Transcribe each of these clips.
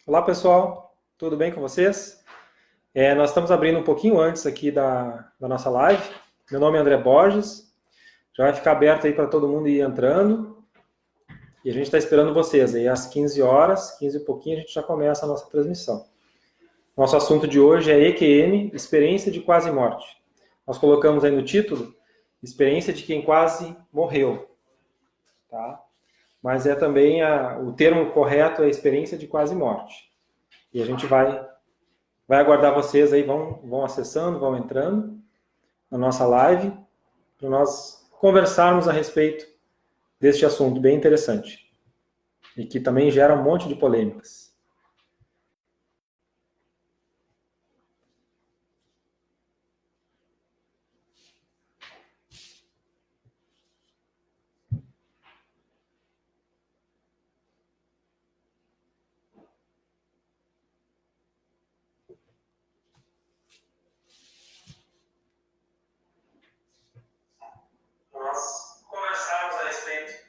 Olá pessoal, tudo bem com vocês? Nós estamos abrindo um pouquinho antes aqui da nossa live. Meu nome é André Borges, já vai ficar aberto aí para todo mundo ir entrando. E a gente está esperando vocês aí às 15 horas, 15 e pouquinho a gente já começa a nossa transmissão. Nosso assunto de hoje é EQM, experiência de quase morte. Nós colocamos aí no título, experiência de quem quase morreu, tá? Mas é também o termo correto é experiência de quase morte. E a gente vai aguardar vocês aí, vão acessando, vão entrando na nossa live, para nós conversarmos a respeito deste assunto bem interessante. E que também gera um monte de polêmicas. Nós conversarmos a respeito.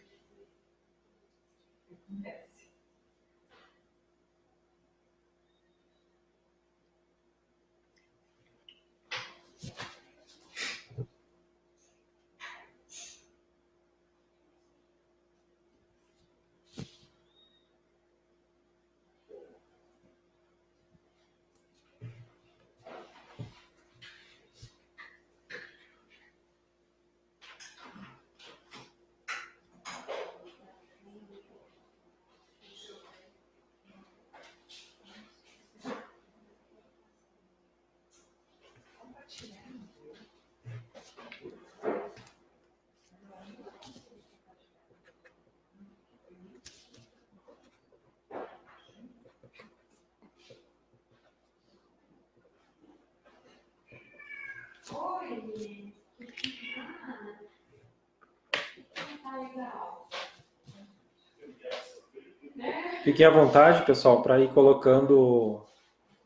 Fiquem à vontade, pessoal, para ir colocando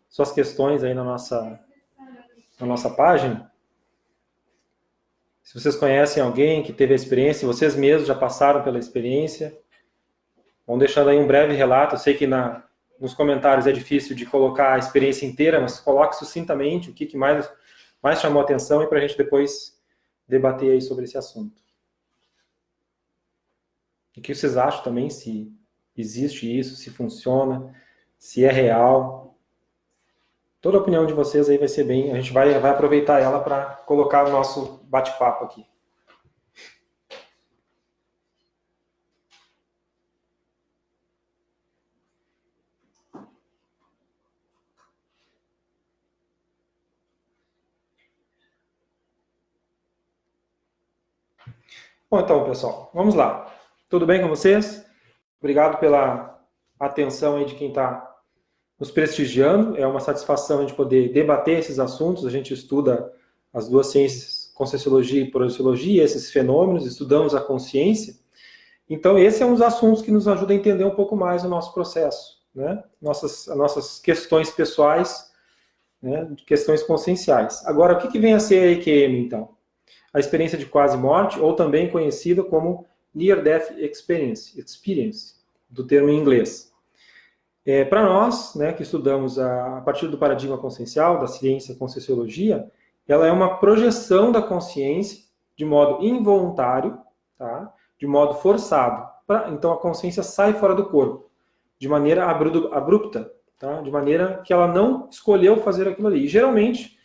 suas questões aí na nossa página. Se vocês conhecem alguém que teve a experiência, vocês mesmos já passaram pela experiência, vão deixando aí um breve relato. Eu sei que nos comentários é difícil de colocar a experiência inteira, mas coloque sucintamente o que mais chamou a atenção e para a gente depois debater aí sobre esse assunto. O que vocês acham também, se existe isso, se funciona, se é real. Toda a opinião de vocês aí vai ser bem, a gente vai aproveitar ela para colocar o nosso bate-papo aqui. Bom, então, pessoal, vamos lá. Tudo bem com vocês? Obrigado pela atenção aí de quem está nos prestigiando. É uma satisfação a gente poder debater esses assuntos. A gente estuda as duas ciências, Conscienciologia e Projeciologia, esses fenômenos, estudamos a consciência. Então, esse é um dos assuntos que nos ajuda a entender um pouco mais o nosso processo, né? Nossas questões pessoais, né? Questões conscienciais. Agora, o que vem a ser a EQM, então? A experiência de quase morte, ou também conhecida como Near Death Experience, do termo em inglês. Para nós, né, que estudamos a partir do paradigma consciencial, da ciência Conscienciologia, ela é uma projeção da consciência de modo involuntário, tá? De modo forçado. Então a consciência sai fora do corpo, de maneira abrupta, tá? De maneira que ela não escolheu fazer aquilo ali. E, geralmente,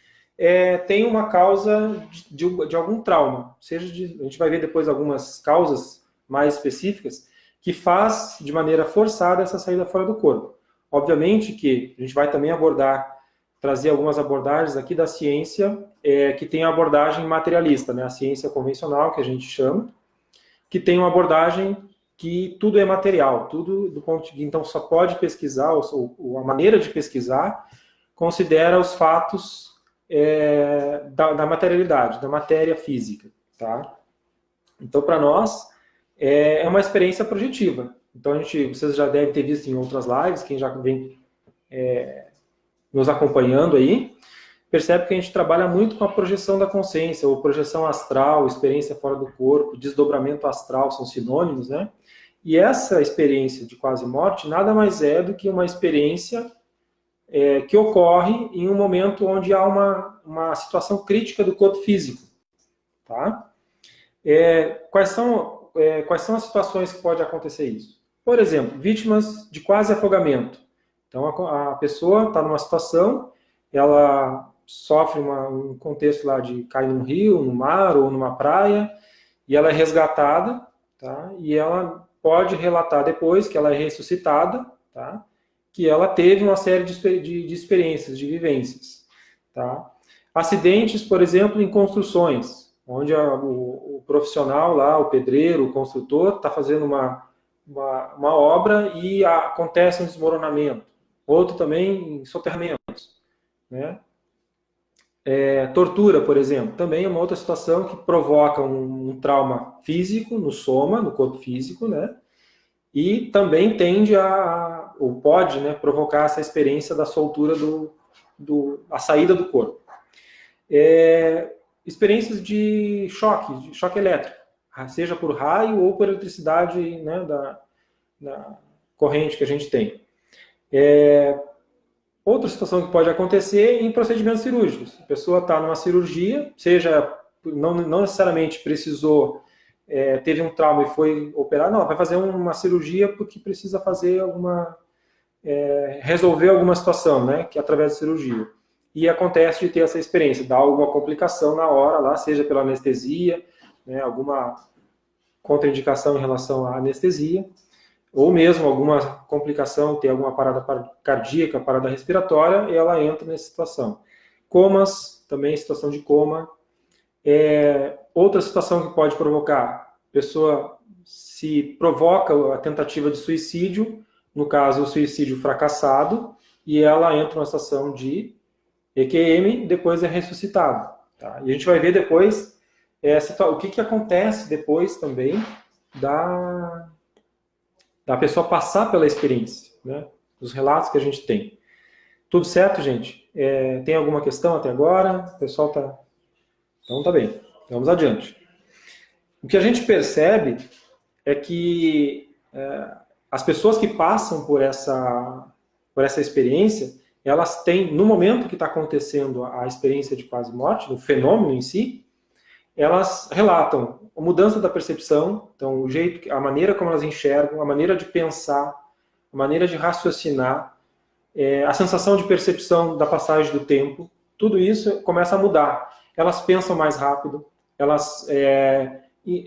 tem uma causa de algum trauma. A gente vai ver depois algumas causas mais específicas que faz de maneira forçada essa saída fora do corpo. Obviamente que a gente vai também trazer algumas abordagens aqui da ciência, que tem a abordagem materialista, né? A ciência convencional, que a gente chama, que tem uma abordagem que tudo é material, tudo do ponto de... Então só pode pesquisar, ou a maneira de pesquisar, considera os fatos da materialidade, da matéria física, tá? Então, para nós, é uma experiência projetiva. Então, vocês já devem ter visto em outras lives, quem já vem nos acompanhando aí, percebe que a gente trabalha muito com a projeção da consciência, ou projeção astral, experiência fora do corpo, desdobramento astral, são sinônimos, né? E essa experiência de quase morte nada mais é do que uma experiência que ocorre em um momento onde há uma situação crítica do corpo físico. Tá? Quais são as situações que pode acontecer isso? Por exemplo, vítimas de quase afogamento. Então, a pessoa está numa situação, ela sofre um contexto lá de cair num rio, no mar ou numa praia, e ela é resgatada, tá? E ela pode relatar depois que ela é ressuscitada, tá? Que ela teve uma série de experiências, de vivências. Tá? Acidentes, por exemplo, em construções, onde o profissional lá, o pedreiro, o construtor, está fazendo uma obra e acontece um desmoronamento. Outro também em soterramentos. Né? Tortura, por exemplo, também é uma outra situação que provoca um trauma físico no soma, no corpo físico, né? E também tende ou pode, né, provocar essa experiência da soltura a saída do corpo. Experiências de choque elétrico, seja por raio ou por eletricidade, né, da corrente que a gente tem. Outra situação que pode acontecer em procedimentos cirúrgicos. A pessoa está numa cirurgia, seja não necessariamente precisou, teve um trauma e foi operar, não, vai fazer uma cirurgia porque precisa fazer resolver alguma situação, né, que através da cirurgia. E acontece de ter essa experiência, dá alguma complicação na hora lá, seja pela anestesia, né, alguma contraindicação em relação à anestesia, ou mesmo alguma complicação, ter alguma parada cardíaca, parada respiratória, e ela entra nessa situação. Comas, também situação de coma. Outra situação que pode provocar, a pessoa se provoca a tentativa de suicídio, no caso o suicídio fracassado, e ela entra numa situação de EQM, depois é ressuscitada. Tá? E a gente vai ver depois o que acontece depois também da pessoa passar pela experiência, né? Dos relatos que a gente tem. Tudo certo, gente? Tem alguma questão até agora? O pessoal tá... Então tá bem. Vamos adiante. O que a gente percebe é que as pessoas que passam por essa experiência, elas têm, no momento que está acontecendo a experiência de quase morte, o fenômeno em si, elas relatam a mudança da percepção, então a maneira como elas enxergam, a maneira de pensar, a maneira de raciocinar, a sensação de percepção da passagem do tempo, tudo isso começa a mudar. Elas pensam mais rápido, elas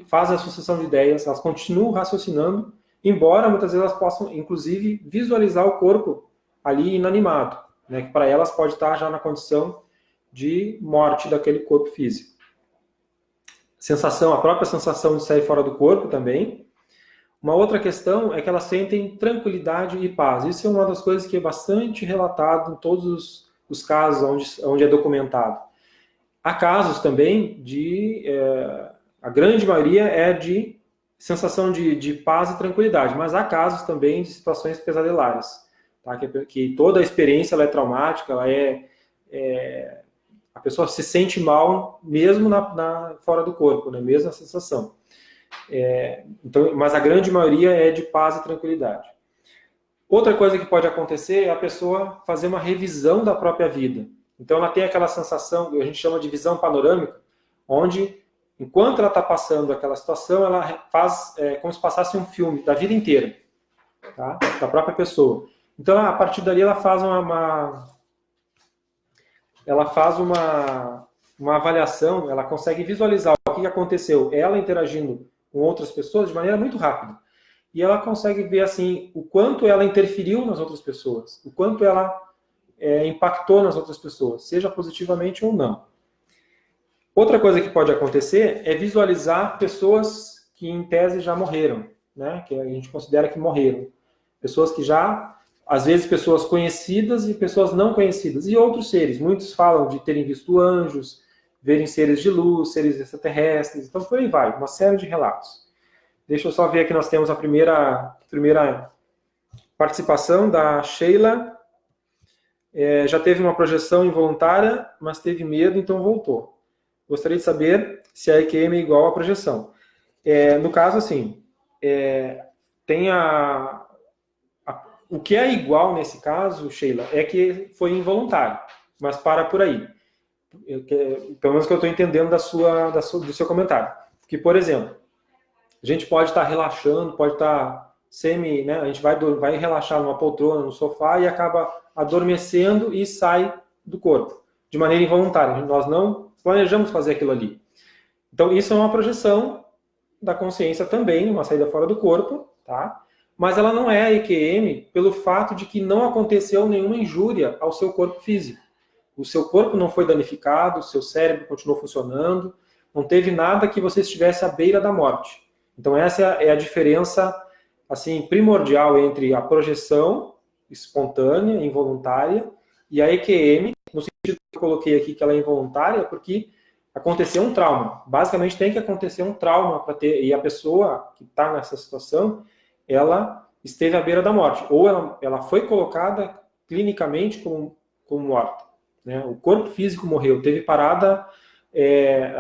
fazem a associação de ideias, elas continuam raciocinando, embora muitas vezes elas possam, inclusive, visualizar o corpo ali inanimado, né, que para elas pode estar já na condição de morte daquele corpo físico. A própria sensação de sair fora do corpo também. Uma outra questão é que elas sentem tranquilidade e paz. Isso é uma das coisas que é bastante relatado em todos os casos onde é documentado. Há casos também a grande maioria é de sensação de paz e tranquilidade, mas há casos também de situações pesadelárias. Tá? Que toda a experiência ela é traumática, a pessoa se sente mal mesmo fora do corpo, né? Mesmo a sensação. Então, mas a grande maioria é de paz e tranquilidade. Outra coisa que pode acontecer é a pessoa fazer uma revisão da própria vida. Então ela tem aquela sensação, a gente chama de visão panorâmica, onde, enquanto ela está passando aquela situação, ela faz como se passasse um filme da vida inteira, tá? Da própria pessoa. Então, a partir dali, ela faz uma avaliação, ela consegue visualizar o que aconteceu, ela interagindo com outras pessoas de maneira muito rápida. E ela consegue ver assim o quanto ela interferiu nas outras pessoas, o quanto ela impactou nas outras pessoas, seja positivamente ou não. Outra coisa que pode acontecer é visualizar pessoas que, em tese, já morreram, né? Que a gente considera que morreram. Pessoas que já... Às vezes pessoas conhecidas e pessoas não conhecidas. E outros seres. Muitos falam de terem visto anjos, verem seres de luz, seres extraterrestres. Então, por aí vai. Uma série de relatos. Deixa eu só ver aqui, nós temos a primeira participação da Sheila. Já teve uma projeção involuntária, mas teve medo, então voltou. Gostaria de saber se a EQM é igual à projeção. No caso, assim... tem o que é igual nesse caso, Sheila, é que foi involuntário, mas para por aí. Pelo menos que eu estou entendendo do seu comentário. Que, por exemplo, a gente pode estar relaxando, pode estar né, a gente vai relaxar numa poltrona, no sofá e acaba adormecendo e sai do corpo, de maneira involuntária. Nós não planejamos fazer aquilo ali. Então, isso é uma projeção da consciência também, uma saída fora do corpo, tá? Mas ela não é a EQM pelo fato de que não aconteceu nenhuma injúria ao seu corpo físico. O seu corpo não foi danificado, o seu cérebro continuou funcionando, não teve nada que você estivesse à beira da morte. Então essa é a diferença assim primordial entre a projeção espontânea, involuntária, e a EQM, no sentido que eu coloquei aqui que ela é involuntária, porque aconteceu um trauma. Basicamente tem que acontecer um trauma para ter, e a pessoa que está nessa situação, ela esteve à beira da morte, ou ela foi colocada clinicamente como morta. Né? O corpo físico morreu, teve parada,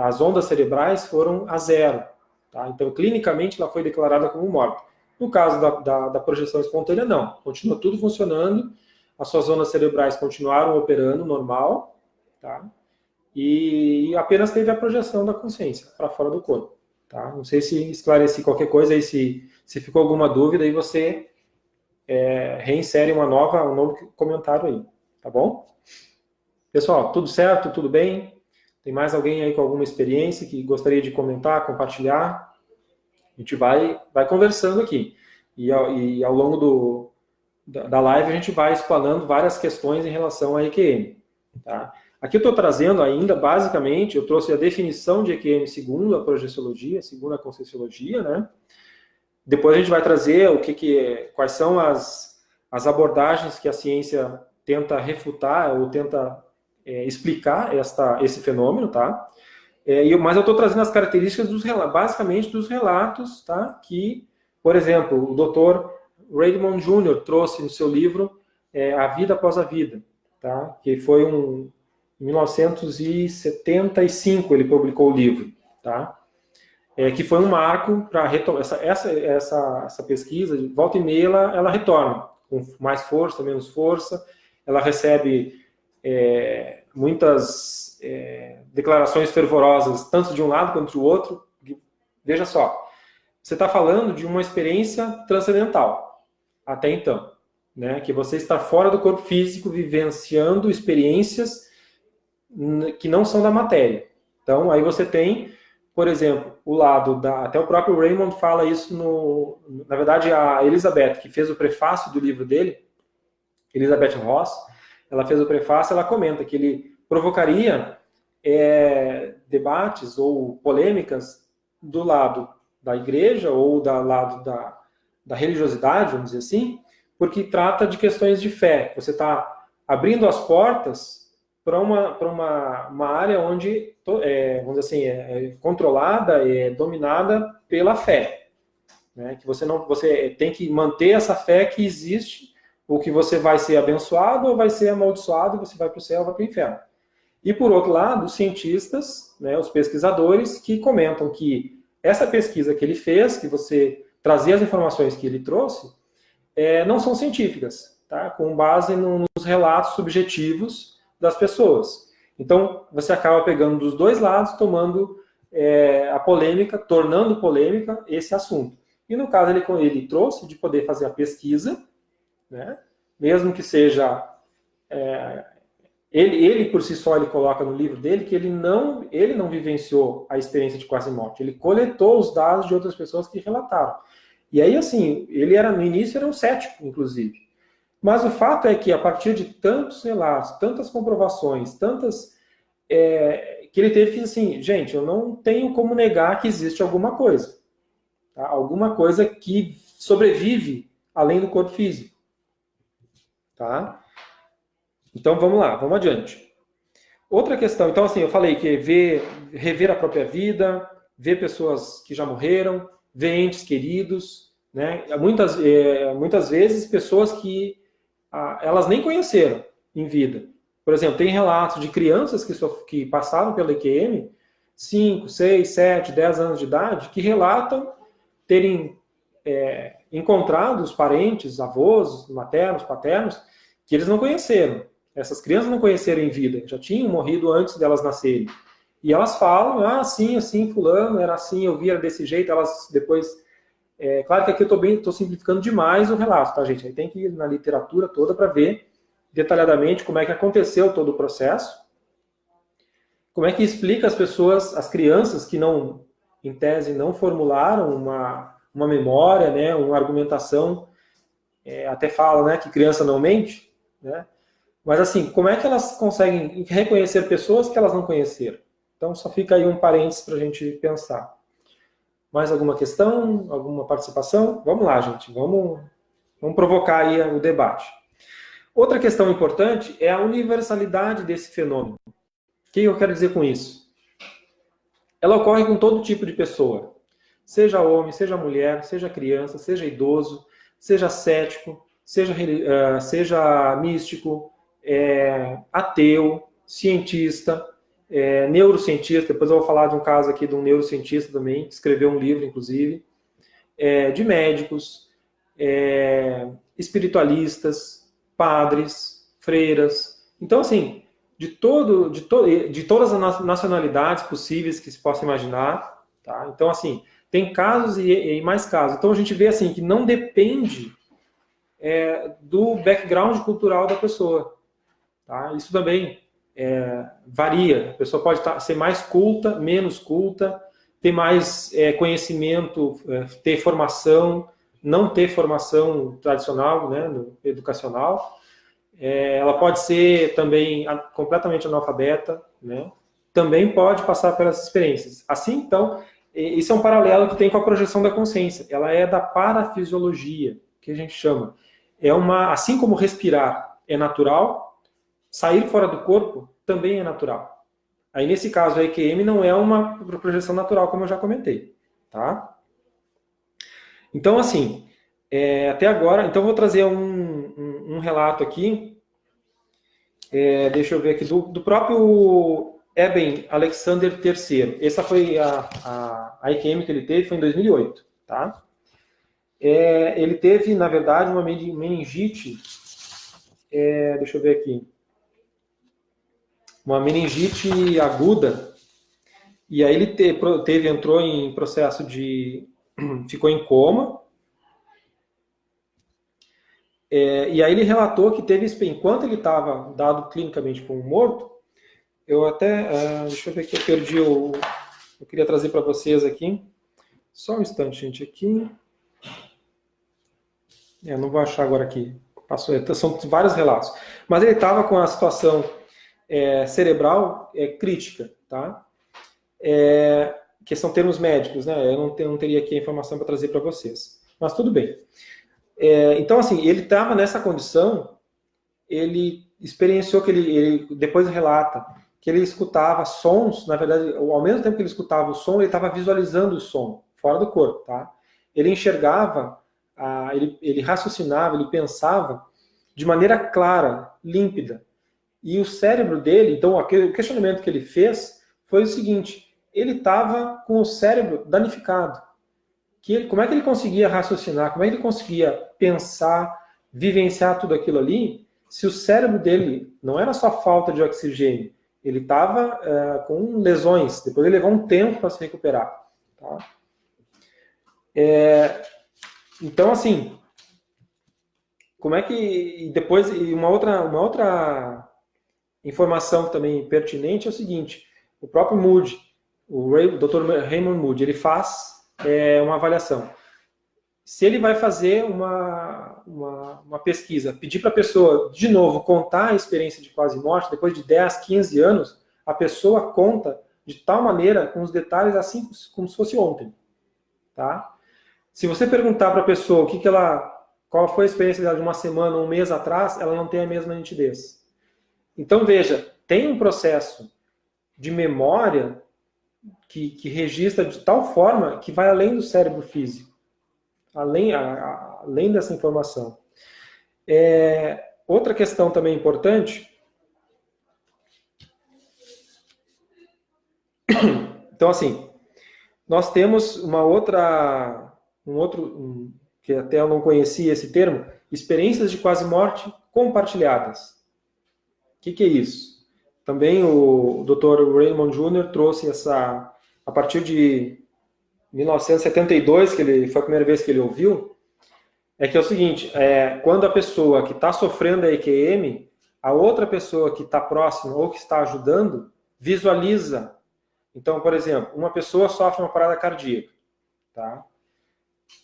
as ondas cerebrais foram a zero. Tá? Então, clinicamente, ela foi declarada como morta. No caso da projeção espontânea, não. Continua tudo funcionando, as suas ondas cerebrais continuaram operando normal, tá? E apenas teve a projeção da consciência para fora do corpo. Tá? Não sei se esclareci qualquer coisa, aí se ficou alguma dúvida, aí você reinsere um novo comentário aí, tá bom? Pessoal, tudo certo? Tudo bem? Tem mais alguém aí com alguma experiência que gostaria de comentar, compartilhar? A gente vai conversando aqui. E ao longo da live a gente vai explanando várias questões em relação à EQM. Tá? Aqui eu estou trazendo ainda, basicamente, eu trouxe a definição de EQM segundo a projeciologia, segundo a conscienciologia, né? Depois a gente vai trazer quais são as abordagens que a ciência tenta refutar ou tenta explicar esse fenômeno, tá? Mas eu estou trazendo as características basicamente dos relatos, tá? Que, por exemplo, o Dr. Raymond Jr. trouxe no seu livro A Vida Após a Vida, tá? Que foi em 1975 ele publicou o livro, tá? Que foi um marco para retomar essa pesquisa, de volta e meia ela retorna, com mais força, menos força, ela recebe muitas declarações fervorosas, tanto de um lado quanto do outro. Veja só, você está falando de uma experiência transcendental, até então, né? Que você está fora do corpo físico, vivenciando experiências que não são da matéria. Então, aí você tem, por exemplo, o lado até o próprio Raymond fala isso na verdade, a Elizabeth, que fez o prefácio do livro dele, Elizabeth Ross, ela fez o prefácio, ela comenta que ele provocaria debates ou polêmicas do lado da igreja ou do lado da religiosidade, vamos dizer assim, porque trata de questões de fé. Você está abrindo as portas para uma área onde, vamos dizer assim, é controlada, é dominada pela fé. Né? Que você tem que manter essa fé que existe, ou que você vai ser abençoado ou vai ser amaldiçoado, e você vai para o céu ou vai para o inferno. E, por outro lado, os cientistas, né, os pesquisadores, que comentam que essa pesquisa que ele fez, que você trazia as informações que ele trouxe, não são científicas, tá? Com base nos relatos subjetivos das pessoas. Então, você acaba pegando dos dois lados, tomando a polêmica, tornando polêmica esse assunto. E, no caso, ele trouxe de poder fazer a pesquisa, né? Mesmo que seja... Ele, por si só, ele coloca no livro dele que ele não vivenciou a experiência de quase morte. Ele coletou os dados de outras pessoas que relataram. E aí, assim, no início era um cético, inclusive. Mas o fato é que, a partir de tantos relatos, tantas comprovações, que ele teve que, assim, gente, eu não tenho como negar que existe alguma coisa. Tá? Alguma coisa que sobrevive além do corpo físico. Tá? Então, vamos lá, vamos adiante. Outra questão, então, assim, eu falei que rever a própria vida, ver pessoas que já morreram, ver entes queridos, né? Muitas vezes, pessoas que elas nem conheceram em vida. Por exemplo, tem relatos de crianças que passaram pela EQM, 5, 6, 7, 10 anos de idade, que relatam terem encontrado os parentes, avós, maternos, paternos, que eles não conheceram. Essas crianças não conheceram em vida, já tinham morrido antes delas nascerem. E elas falam, assim, assim, fulano, era assim, eu vi, era desse jeito, elas depois... claro que aqui eu estou simplificando demais o relato, tá, gente? Aí tem que ir na literatura toda para ver detalhadamente como é que aconteceu todo o processo, como é que explica as pessoas, as crianças que não, em tese, não formularam uma memória, né, uma argumentação, até fala, né, que criança não mente, né? Mas assim, como é que elas conseguem reconhecer pessoas que elas não conheceram? Então só fica aí um parênteses para a gente pensar. Mais alguma questão? Alguma participação? Vamos lá, gente. Vamos provocar aí o debate. Outra questão importante é a universalidade desse fenômeno. O que eu quero dizer com isso? Ela ocorre com todo tipo de pessoa. Seja homem, seja mulher, seja criança, seja idoso, seja cético, seja místico, ateu, cientista, neurocientista. Depois eu vou falar de um caso aqui de um neurocientista também, que escreveu um livro, inclusive, de médicos, espiritualistas, padres, freiras. Então, assim, de todas as nacionalidades possíveis que se possa imaginar, tá? Então, assim, tem casos e mais casos. Então, a gente vê, assim, que não depende do background cultural da pessoa, tá? Isso também varia. A pessoa pode ser mais culta, menos culta, ter mais conhecimento, ter formação, não ter formação tradicional, né, educacional. Ela pode ser também completamente analfabeta, né? Também pode passar pelas experiências. Assim, então, isso é um paralelo que tem com a projeção da consciência. Ela é da parafisiologia, que a gente chama. Assim como respirar é natural, sair fora do corpo também é natural. Aí, nesse caso, a EQM não é uma projeção natural, como eu já comentei, tá? Então, assim, até agora, então vou trazer um relato aqui, deixa eu ver aqui, do próprio Eben Alexander III. Essa foi a EQM que ele teve, foi em 2008, tá? Ele teve, na verdade, uma meningite, deixa eu ver aqui, uma meningite aguda, e aí ele entrou em processo ficou em coma, e aí ele relatou que teve, enquanto ele estava dado clinicamente como morto, eu até, deixa eu ver que eu perdi eu queria trazer para vocês aqui, só um instante, gente, aqui, não vou achar agora aqui, são vários relatos, mas ele estava com a situação cerebral crítica, tá? Que são termos médicos, né? Eu não teria aqui a informação para trazer para vocês, mas tudo bem. Então, assim, ele estava nessa condição, ele experienciou que ele depois relata que ele escutava sons, na verdade, ao mesmo tempo que ele escutava o som, ele estava visualizando o som, fora do corpo, tá? Ele enxergava, ele raciocinava, ele pensava de maneira clara, límpida. E o cérebro dele, então, o questionamento que ele fez foi o seguinte: ele estava com o cérebro danificado. Como é que ele conseguia raciocinar, como é que ele conseguia pensar, vivenciar tudo aquilo ali, se o cérebro dele não era só falta de oxigênio, ele estava com lesões, depois ele levou um tempo para se recuperar. Tá? Então, assim, como é que... E depois, uma outra informação também pertinente é o seguinte: o próprio Moody, o Dr. Raymond Moody, ele faz uma avaliação. Se ele vai fazer uma pesquisa, pedir para a pessoa, de novo, contar a experiência de quase morte, depois de 10, 15 anos, a pessoa conta de tal maneira, com os detalhes, assim como se fosse ontem. Tá? Se você perguntar para a pessoa qual foi a experiência dela de uma semana, um mês atrás, ela não tem a mesma nitidez. Então, veja, tem um processo de memória que registra de tal forma que vai além do cérebro físico, além dessa informação. Outra questão também importante. Então, assim, nós temos um outro que até eu não conhecia esse termo, experiências de quase morte compartilhadas. O que é isso? Também o Dr. Raymond Jr. trouxe essa, a partir de 1972, que ele, foi a primeira vez que ele ouviu, é que é o seguinte, quando a pessoa que está sofrendo a EQM, a outra pessoa que está próxima ou que está ajudando, visualiza. Então, por exemplo, uma pessoa sofre uma parada cardíaca, tá?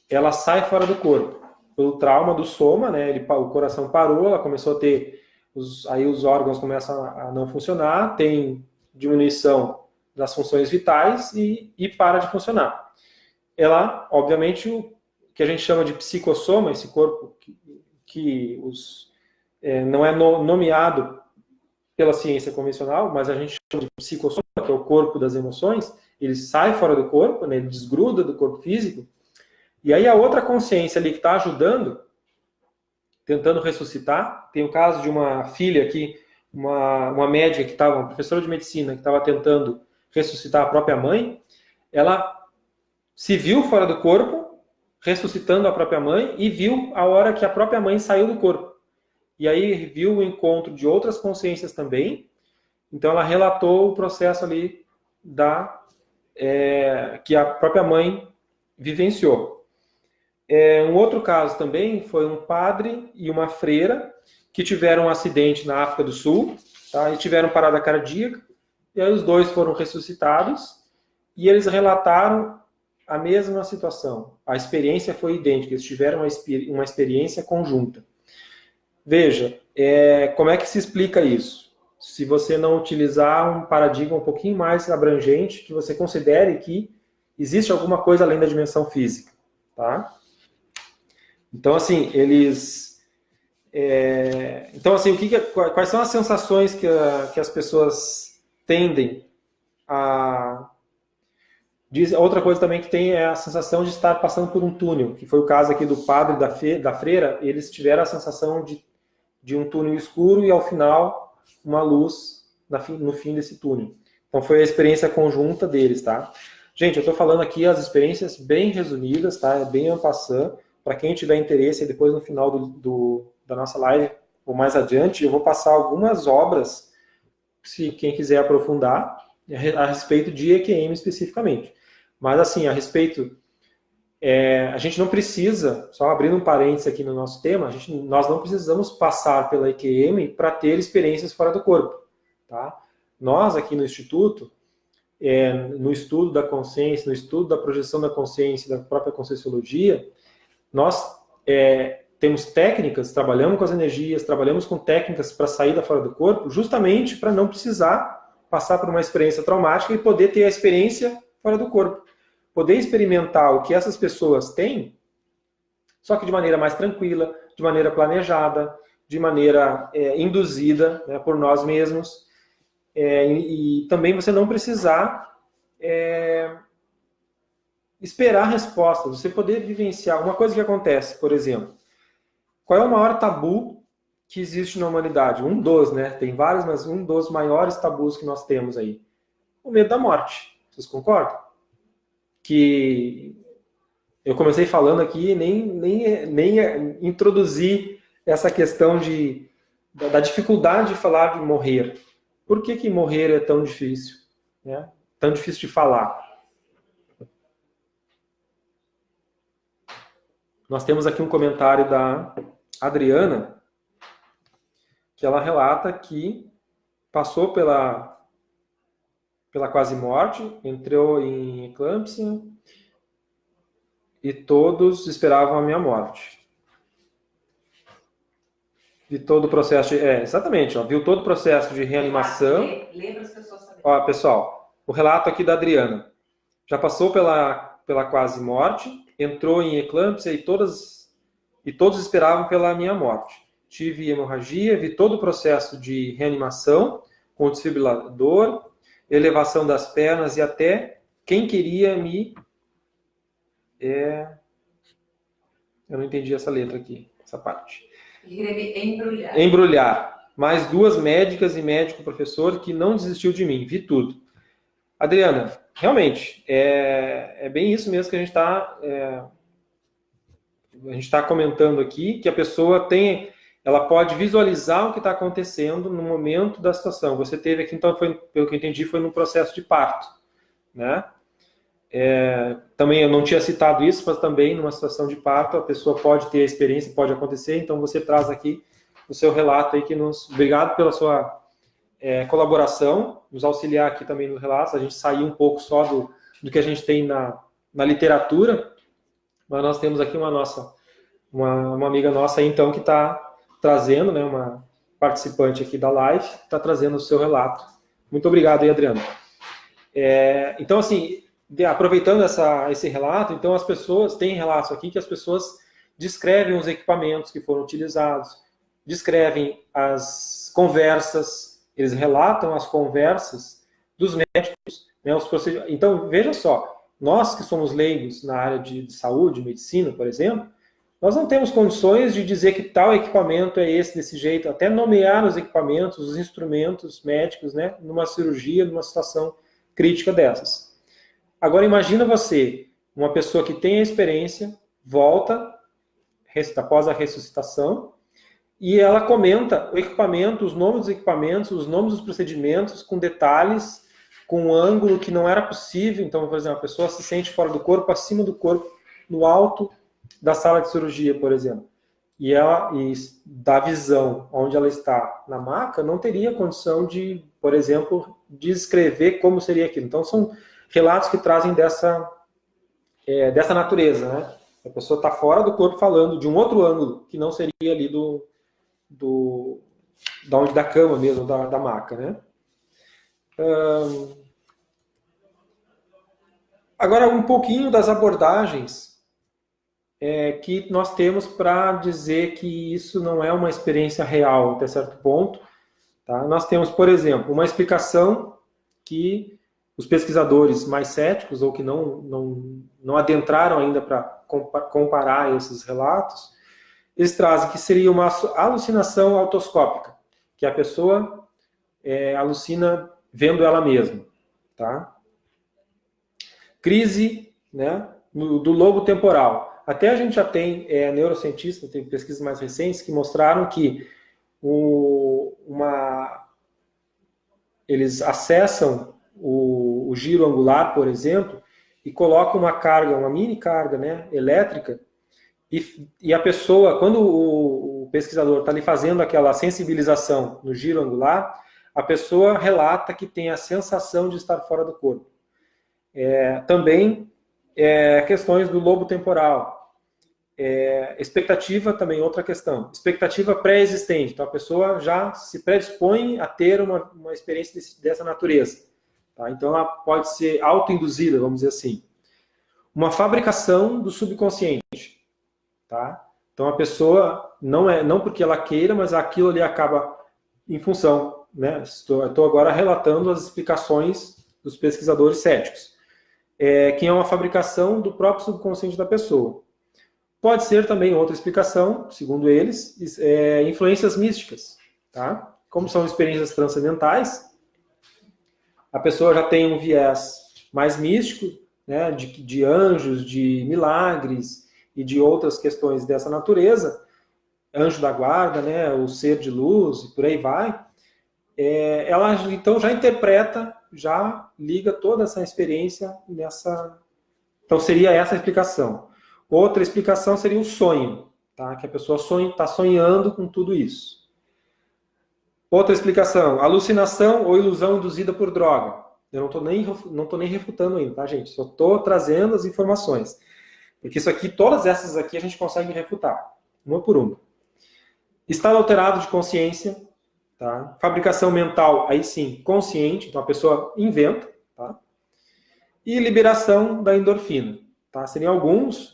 Ela sai fora do corpo. Pelo trauma do soma, né? O coração parou, ela começou a ter, aí os órgãos começam a não funcionar, tem diminuição das funções vitais e para de funcionar. Ela, obviamente, o que a gente chama de psicossoma, esse corpo que não é nomeado pela ciência convencional, mas a gente chama de psicossoma, que é o corpo das emoções, ele sai fora do corpo, né, ele desgruda do corpo físico, e aí a outra consciência ali que está ajudando, tentando ressuscitar, tem o caso de uma filha aqui, uma médica que estava, uma professora de medicina, que estava tentando ressuscitar a própria mãe, ela se viu fora do corpo, ressuscitando a própria mãe, e viu a hora que a própria mãe saiu do corpo. E aí viu o encontro de outras consciências também. Então ela relatou o processo ali que a própria mãe vivenciou. Um outro caso também foi um padre e uma freira que tiveram um acidente na África do Sul, tá? E tiveram parada cardíaca, e aí os dois foram ressuscitados, e eles relataram a mesma situação. A experiência foi idêntica, eles tiveram uma experiência conjunta. Veja, como é que se explica isso? Se você não utilizar um paradigma um pouquinho mais abrangente, que você considere que existe alguma coisa além da dimensão física, tá? Então, assim, então, assim, quais são as sensações que as pessoas tendem a... Outra coisa também que tem é a sensação de estar passando por um túnel, que foi o caso aqui do padre e da freira, eles tiveram a sensação de um túnel escuro e, ao final, uma luz no fim desse túnel. Então, foi a experiência conjunta deles, tá? Gente, eu estou falando aqui as experiências bem resumidas, tá? É bem en passant. Para quem tiver interesse, depois no final da nossa live, ou mais adiante, eu vou passar algumas obras, se quem quiser aprofundar, a respeito de EQM especificamente. Mas, assim, a respeito... a gente não precisa, só abrindo um parênteses aqui no nosso tema, nós não precisamos passar pela EQM para ter experiências fora do corpo. Tá? Nós, aqui no Instituto, no estudo da consciência, no estudo da projeção da consciência, da própria Conscienciologia, nós temos técnicas, trabalhamos com as energias, trabalhamos com técnicas para saída fora do corpo, justamente para não precisar passar por uma experiência traumática e poder ter a experiência fora do corpo. Poder experimentar o que essas pessoas têm, só que de maneira mais tranquila, de maneira planejada, de maneira induzida, né, por nós mesmos. E também você não precisar esperar a resposta, você poder vivenciar. Uma coisa que acontece, por exemplo, qual é o maior tabu que existe na humanidade? Um dos, né? Tem vários, mas um dos maiores tabus que nós temos aí. O medo da morte. Vocês concordam? Que eu comecei falando aqui, nem introduzi essa questão da dificuldade de falar de morrer. Por que morrer é tão difícil? Né? Tão difícil de falar? Nós temos aqui um comentário da Adriana, que ela relata que passou pela quase morte, entrou em eclâmpsia e todos esperavam a minha morte. Vi todo o processo exatamente, viu todo o processo de reanimação. Lê para as pessoas saberem. Ó, pessoal, o relato aqui da Adriana. Já passou pela quase morte, entrou em eclâmpsia e todos esperavam pela minha morte. Tive hemorragia, vi todo o processo de reanimação com o desfibrilador, elevação das pernas e até quem queria me... Eu não entendi essa letra aqui, essa parte. Embrulhar. Embrulhar. Mais 2 médicas e médico professor que não desistiu de mim, vi tudo. Adriana, realmente, é bem isso mesmo que a gente está a gente está comentando aqui que a pessoa ela pode visualizar o que está acontecendo no momento da situação. Você teve aqui, então, pelo que eu entendi, foi no processo de parto, né? Também eu não tinha citado isso, mas também numa situação de parto a pessoa pode ter a experiência, pode acontecer, então você traz aqui o seu relato aí Obrigado pela sua colaboração, nos auxiliar aqui também no relato, a gente saiu um pouco só do que a gente tem na literatura, mas nós temos aqui uma amiga nossa aí, então, que está trazendo, né, uma participante aqui da live, está trazendo o seu relato. Muito obrigado aí, Adriano. Então, assim, aproveitando esse relato, então as pessoas, tem relatos aqui que as pessoas descrevem os equipamentos que foram utilizados, descrevem as conversas, eles relatam as conversas dos médicos, né, os procedimentos. Então, veja só, nós que somos leigos na área de saúde, medicina, por exemplo, nós não temos condições de dizer que tal equipamento é desse jeito, até nomear os equipamentos, os instrumentos médicos, né, numa cirurgia, numa situação crítica dessas. Agora, imagina você, uma pessoa que tem a experiência, volta, após a ressuscitação, e ela comenta o equipamento, os nomes dos equipamentos, os nomes dos procedimentos, com detalhes, com um ângulo que não era possível. Então, por exemplo, a pessoa se sente fora do corpo, acima do corpo, no alto da sala de cirurgia, por exemplo. E da visão onde ela está na maca, não teria condição de, por exemplo, descrever como seria aquilo. Então, são relatos que trazem dessa natureza, né? A pessoa está fora do corpo falando de um outro ângulo, que não seria ali da cama mesmo, da maca, né? Agora, um pouquinho das abordagens que nós temos para dizer que isso não é uma experiência real até certo ponto. Tá? Nós temos, por exemplo, uma explicação que os pesquisadores mais céticos, ou que não adentraram ainda para comparar esses relatos, eles trazem que seria uma alucinação autoscópica, que a pessoa alucina vendo ela mesma. Tá? Crise, né, do lobo temporal. Até a gente já tem neurocientistas, tem pesquisas mais recentes que mostraram que eles acessam o giro angular, por exemplo, e colocam uma mini carga, né, elétrica, e a pessoa, quando o pesquisador está ali fazendo aquela sensibilização no giro angular, a pessoa relata que tem a sensação de estar fora do corpo. Também questões do lobo temporal. Expectativa também, outra questão. Expectativa pré-existente. Então, a pessoa já se predispõe a ter uma experiência dessa natureza. Tá? Então, ela pode ser autoinduzida, vamos dizer assim. Uma fabricação do subconsciente. Tá? Então, a pessoa, não porque ela queira, mas aquilo ali acaba em função. Né? Estou agora relatando as explicações dos pesquisadores céticos. Que é uma fabricação do próprio subconsciente da pessoa. Pode ser também outra explicação, segundo eles, influências místicas. Tá? Como são experiências transcendentais, a pessoa já tem um viés mais místico, né, de anjos, de milagres e de outras questões dessa natureza, anjo da guarda, né, o ser de luz, e por aí vai. Ela então já interpreta, já liga toda essa experiência nessa. Então seria essa a explicação. Outra explicação seria o sonho, tá? Que a pessoa está sonhando com tudo isso. Outra explicação, alucinação ou ilusão induzida por droga. Eu não estou nem refutando ainda, tá, gente? Só estou trazendo as informações. Porque isso aqui, todas essas aqui a gente consegue refutar, uma por uma. Estado alterado de consciência. Tá? Fabricação mental, aí sim, consciente, então a pessoa inventa. Tá? E liberação da endorfina. Tá? Seriam alguns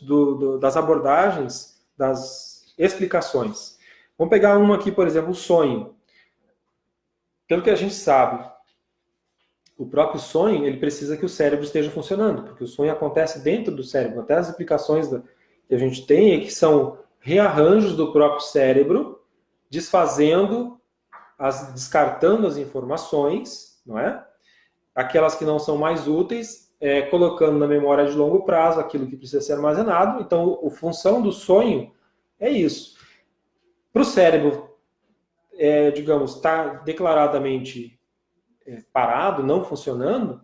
das abordagens, das explicações. Vamos pegar uma aqui, por exemplo, o sonho. Pelo que a gente sabe, o próprio sonho, ele precisa que o cérebro esteja funcionando, porque o sonho acontece dentro do cérebro. Até as explicações que a gente tem é que são rearranjos do próprio cérebro, descartando as informações, não é? Aquelas que não são mais úteis, colocando na memória de longo prazo aquilo que precisa ser armazenado. Então, a função do sonho é isso. Para o cérebro, digamos, estar declaradamente parado, não funcionando,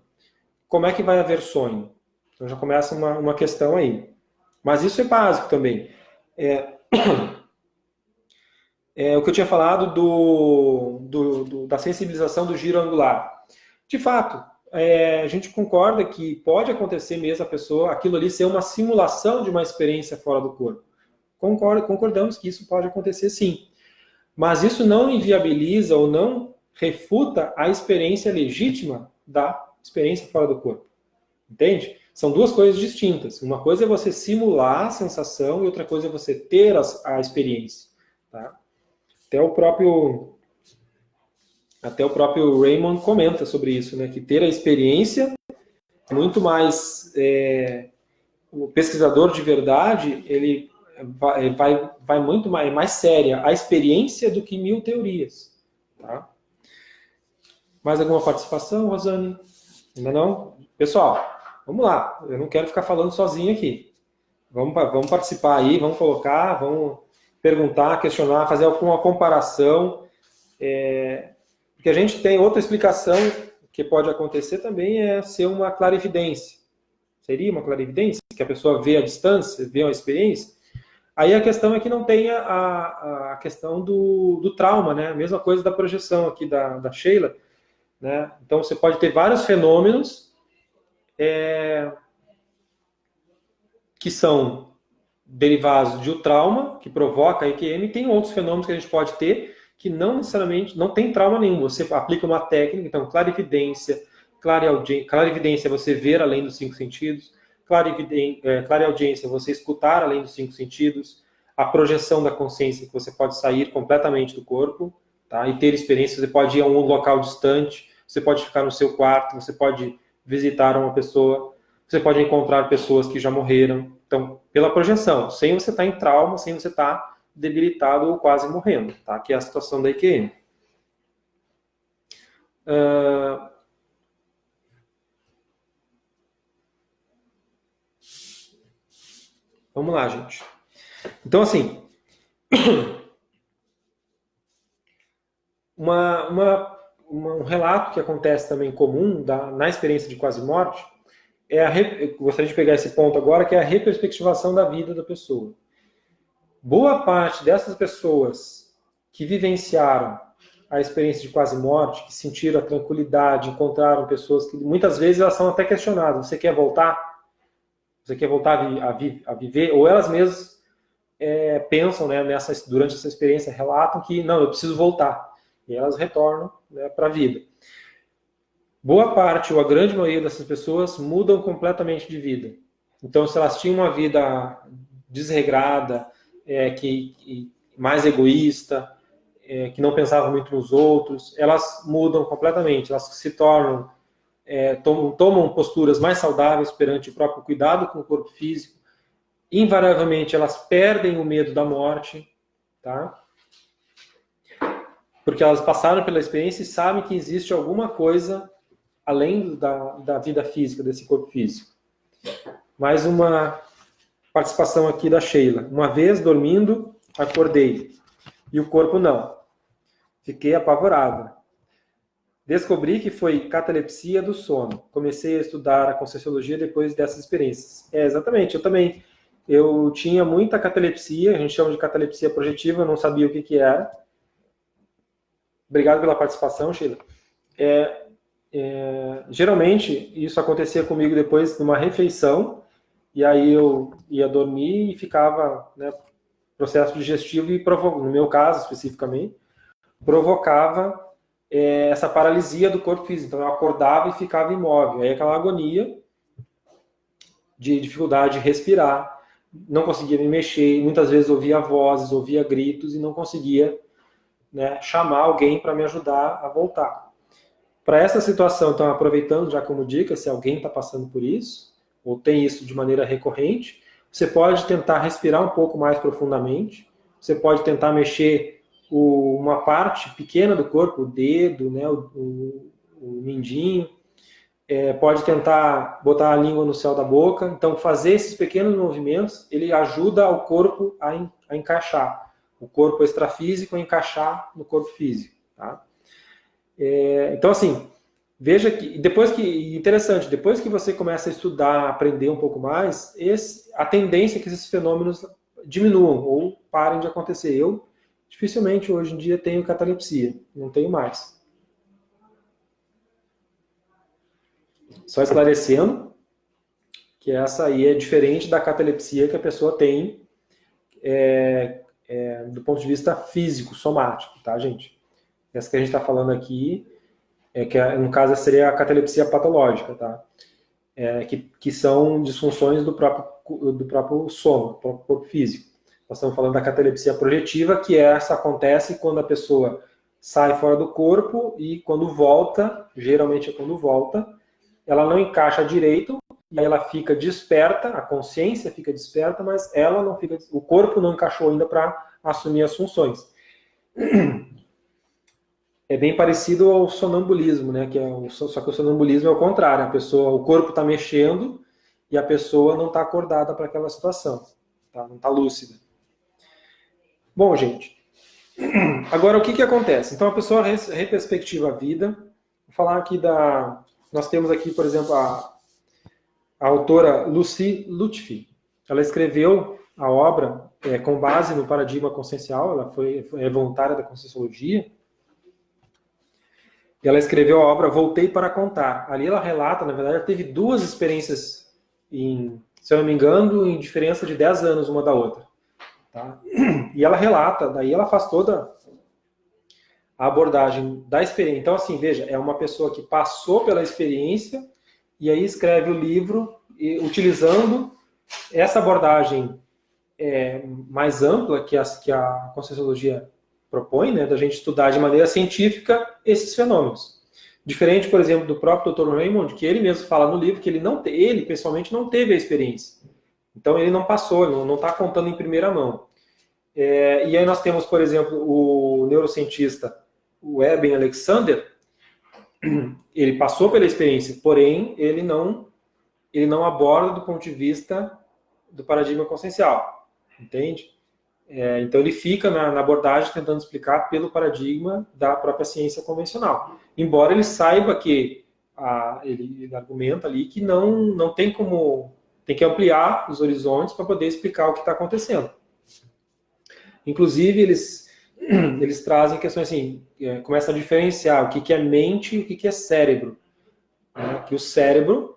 como é que vai haver sonho? Então já começa uma questão aí. Mas isso é básico também. O que eu tinha falado da sensibilização do giro angular. De fato, a gente concorda que pode acontecer mesmo aquilo ali ser uma simulação de uma experiência fora do corpo. Concordamos que isso pode acontecer sim. Mas isso não inviabiliza ou não refuta a experiência legítima da experiência fora do corpo. Entende? São duas coisas distintas. Uma coisa é você simular a sensação e outra coisa é você ter a experiência. Tá? Até o próprio Raymond comenta sobre isso, né? Que ter a experiência é muito mais... o pesquisador de verdade, ele vai muito mais séria a experiência do que 1000 teorias. Tá? Mais alguma participação, Rosane? Ainda não? Pessoal, vamos lá. Eu não quero ficar falando sozinho aqui. Vamos participar aí, vamos colocar, vamos perguntar, questionar, fazer alguma comparação. Porque a gente tem outra explicação que pode acontecer também, é ser uma clarividência. Seria uma clarividência? Que a pessoa vê a distância, vê uma experiência? Aí a questão é que não tem a questão do trauma, né? A mesma coisa da projeção aqui da Sheila. Né? Então você pode ter vários fenômenos que são derivados de um trauma, que provoca a EQM, e tem outros fenômenos que a gente pode ter que não necessariamente, não tem trauma nenhum. Você aplica uma técnica, então clarividência, clarividência é você ver além dos 5 sentidos, clareaudiência é você escutar além dos 5 sentidos, a projeção da consciência, que você pode sair completamente do corpo, tá? E ter experiência, você pode ir a um local distante, você pode ficar no seu quarto, você pode visitar uma pessoa, você pode encontrar pessoas que já morreram. Então, pela projeção, sem você estar em trauma, sem você estar debilitado ou quase morrendo, tá? Que é a situação da IQM. Vamos lá, gente. Então, assim, um relato que acontece também comum na experiência de quase morte eu gostaria de pegar esse ponto agora, que é a reperspectivação da vida da pessoa. Boa parte dessas pessoas que vivenciaram a experiência de quase morte, que sentiram a tranquilidade, encontraram pessoas que muitas vezes elas são até questionadas. Você quer voltar? Você quer voltar a viver? Ou elas mesmas pensam, né, durante essa experiência, relatam que não, eu preciso voltar. E elas retornam, né, para a vida. Boa parte, ou a grande maioria dessas pessoas, mudam completamente de vida. Então, se elas tinham uma vida desregrada, mais egoísta, que não pensavam muito nos outros, elas mudam completamente. Elas se tornam, tomam posturas mais saudáveis perante o próprio cuidado com o corpo físico. Invariavelmente, elas perdem o medo da morte, tá? Porque elas passaram pela experiência e sabem que existe alguma coisa além da vida física, desse corpo físico. Mais uma participação aqui da Sheila. Uma vez, dormindo, acordei. E o corpo não. Fiquei apavorada. Descobri que foi catalepsia do sono. Comecei a estudar a Conscienciologia depois dessas experiências. Exatamente, eu também. Eu tinha muita catalepsia, a gente chama de catalepsia projetiva, eu não sabia o que era. Obrigado pela participação, Sheila. Geralmente, isso acontecia comigo depois de uma refeição, e aí eu ia dormir e ficava, né, processo digestivo, e no meu caso especificamente, provocava essa paralisia do corpo físico. Então eu acordava e ficava imóvel. Aí aquela agonia de dificuldade de respirar, não conseguia me mexer, muitas vezes ouvia vozes, ouvia gritos e não conseguia, né, chamar alguém para me ajudar a voltar. Para essa situação, então, aproveitando já como dica, se alguém está passando por isso, ou tem isso de maneira recorrente, você pode tentar respirar um pouco mais profundamente, você pode tentar mexer uma parte pequena do corpo, o dedo, né, o mindinho, pode tentar botar a língua no céu da boca. Então, fazer esses pequenos movimentos, ele ajuda o corpo a encaixar. O corpo extrafísico a encaixar no corpo físico. Tá? Então, assim, veja que, interessante, depois que você começa a estudar, aprender um pouco mais, a tendência é que esses fenômenos diminuam ou parem de acontecer. Eu, dificilmente, hoje em dia, tenho catalepsia. Não tenho mais. Só esclarecendo que essa aí é diferente da catalepsia que a pessoa tem do ponto de vista físico, somático, tá, gente? Essa que a gente está falando aqui, no caso seria a catalepsia patológica, tá? Que são disfunções do próprio soma, do próprio corpo físico. Nós estamos falando da catalepsia projetiva, que essa acontece quando a pessoa sai fora do corpo e quando volta, geralmente é quando volta, ela não encaixa direito, e aí ela fica desperta, a consciência fica desperta, mas ela não fica, o corpo não encaixou ainda para assumir as funções. É bem parecido ao sonambulismo, né? Só que o sonambulismo é o contrário, o corpo está mexendo e a pessoa não está acordada para aquela situação, tá? Não está lúcida. Bom, gente, agora o que acontece? Então a pessoa reperspectiva a vida. Vou falar aqui nós temos aqui, por exemplo, a autora Lucy Lutfi. Ela escreveu a obra com base no paradigma consciencial, ela é voluntária da Conscienciologia. E ela escreveu a obra Voltei para Contar. Ali ela relata, na verdade, ela teve 2 experiências, se eu não me engano, em diferença de 10 anos uma da outra. Tá? E ela relata, daí ela faz toda a abordagem da experiência. Então, assim, veja, é uma pessoa que passou pela experiência e aí escreve o livro utilizando essa abordagem mais ampla que a Conscienciologia propõe, né, da gente estudar de maneira científica esses fenômenos. Diferente, por exemplo, do próprio Dr. Raymond, que ele mesmo fala no livro que ele pessoalmente não teve a experiência. Então ele não passou, não está contando em primeira mão. E aí nós temos, por exemplo, o neurocientista o Eben Alexander. Ele passou pela experiência, porém ele não aborda do ponto de vista do paradigma consciencial, entende? Então ele fica na abordagem tentando explicar pelo paradigma da própria ciência convencional. Embora ele saiba que, ele argumenta ali que não tem como, tem que ampliar os horizontes para poder explicar o que está acontecendo. Inclusive eles trazem questões assim, começam a diferenciar o que é mente e o que é cérebro. Né? Que o cérebro,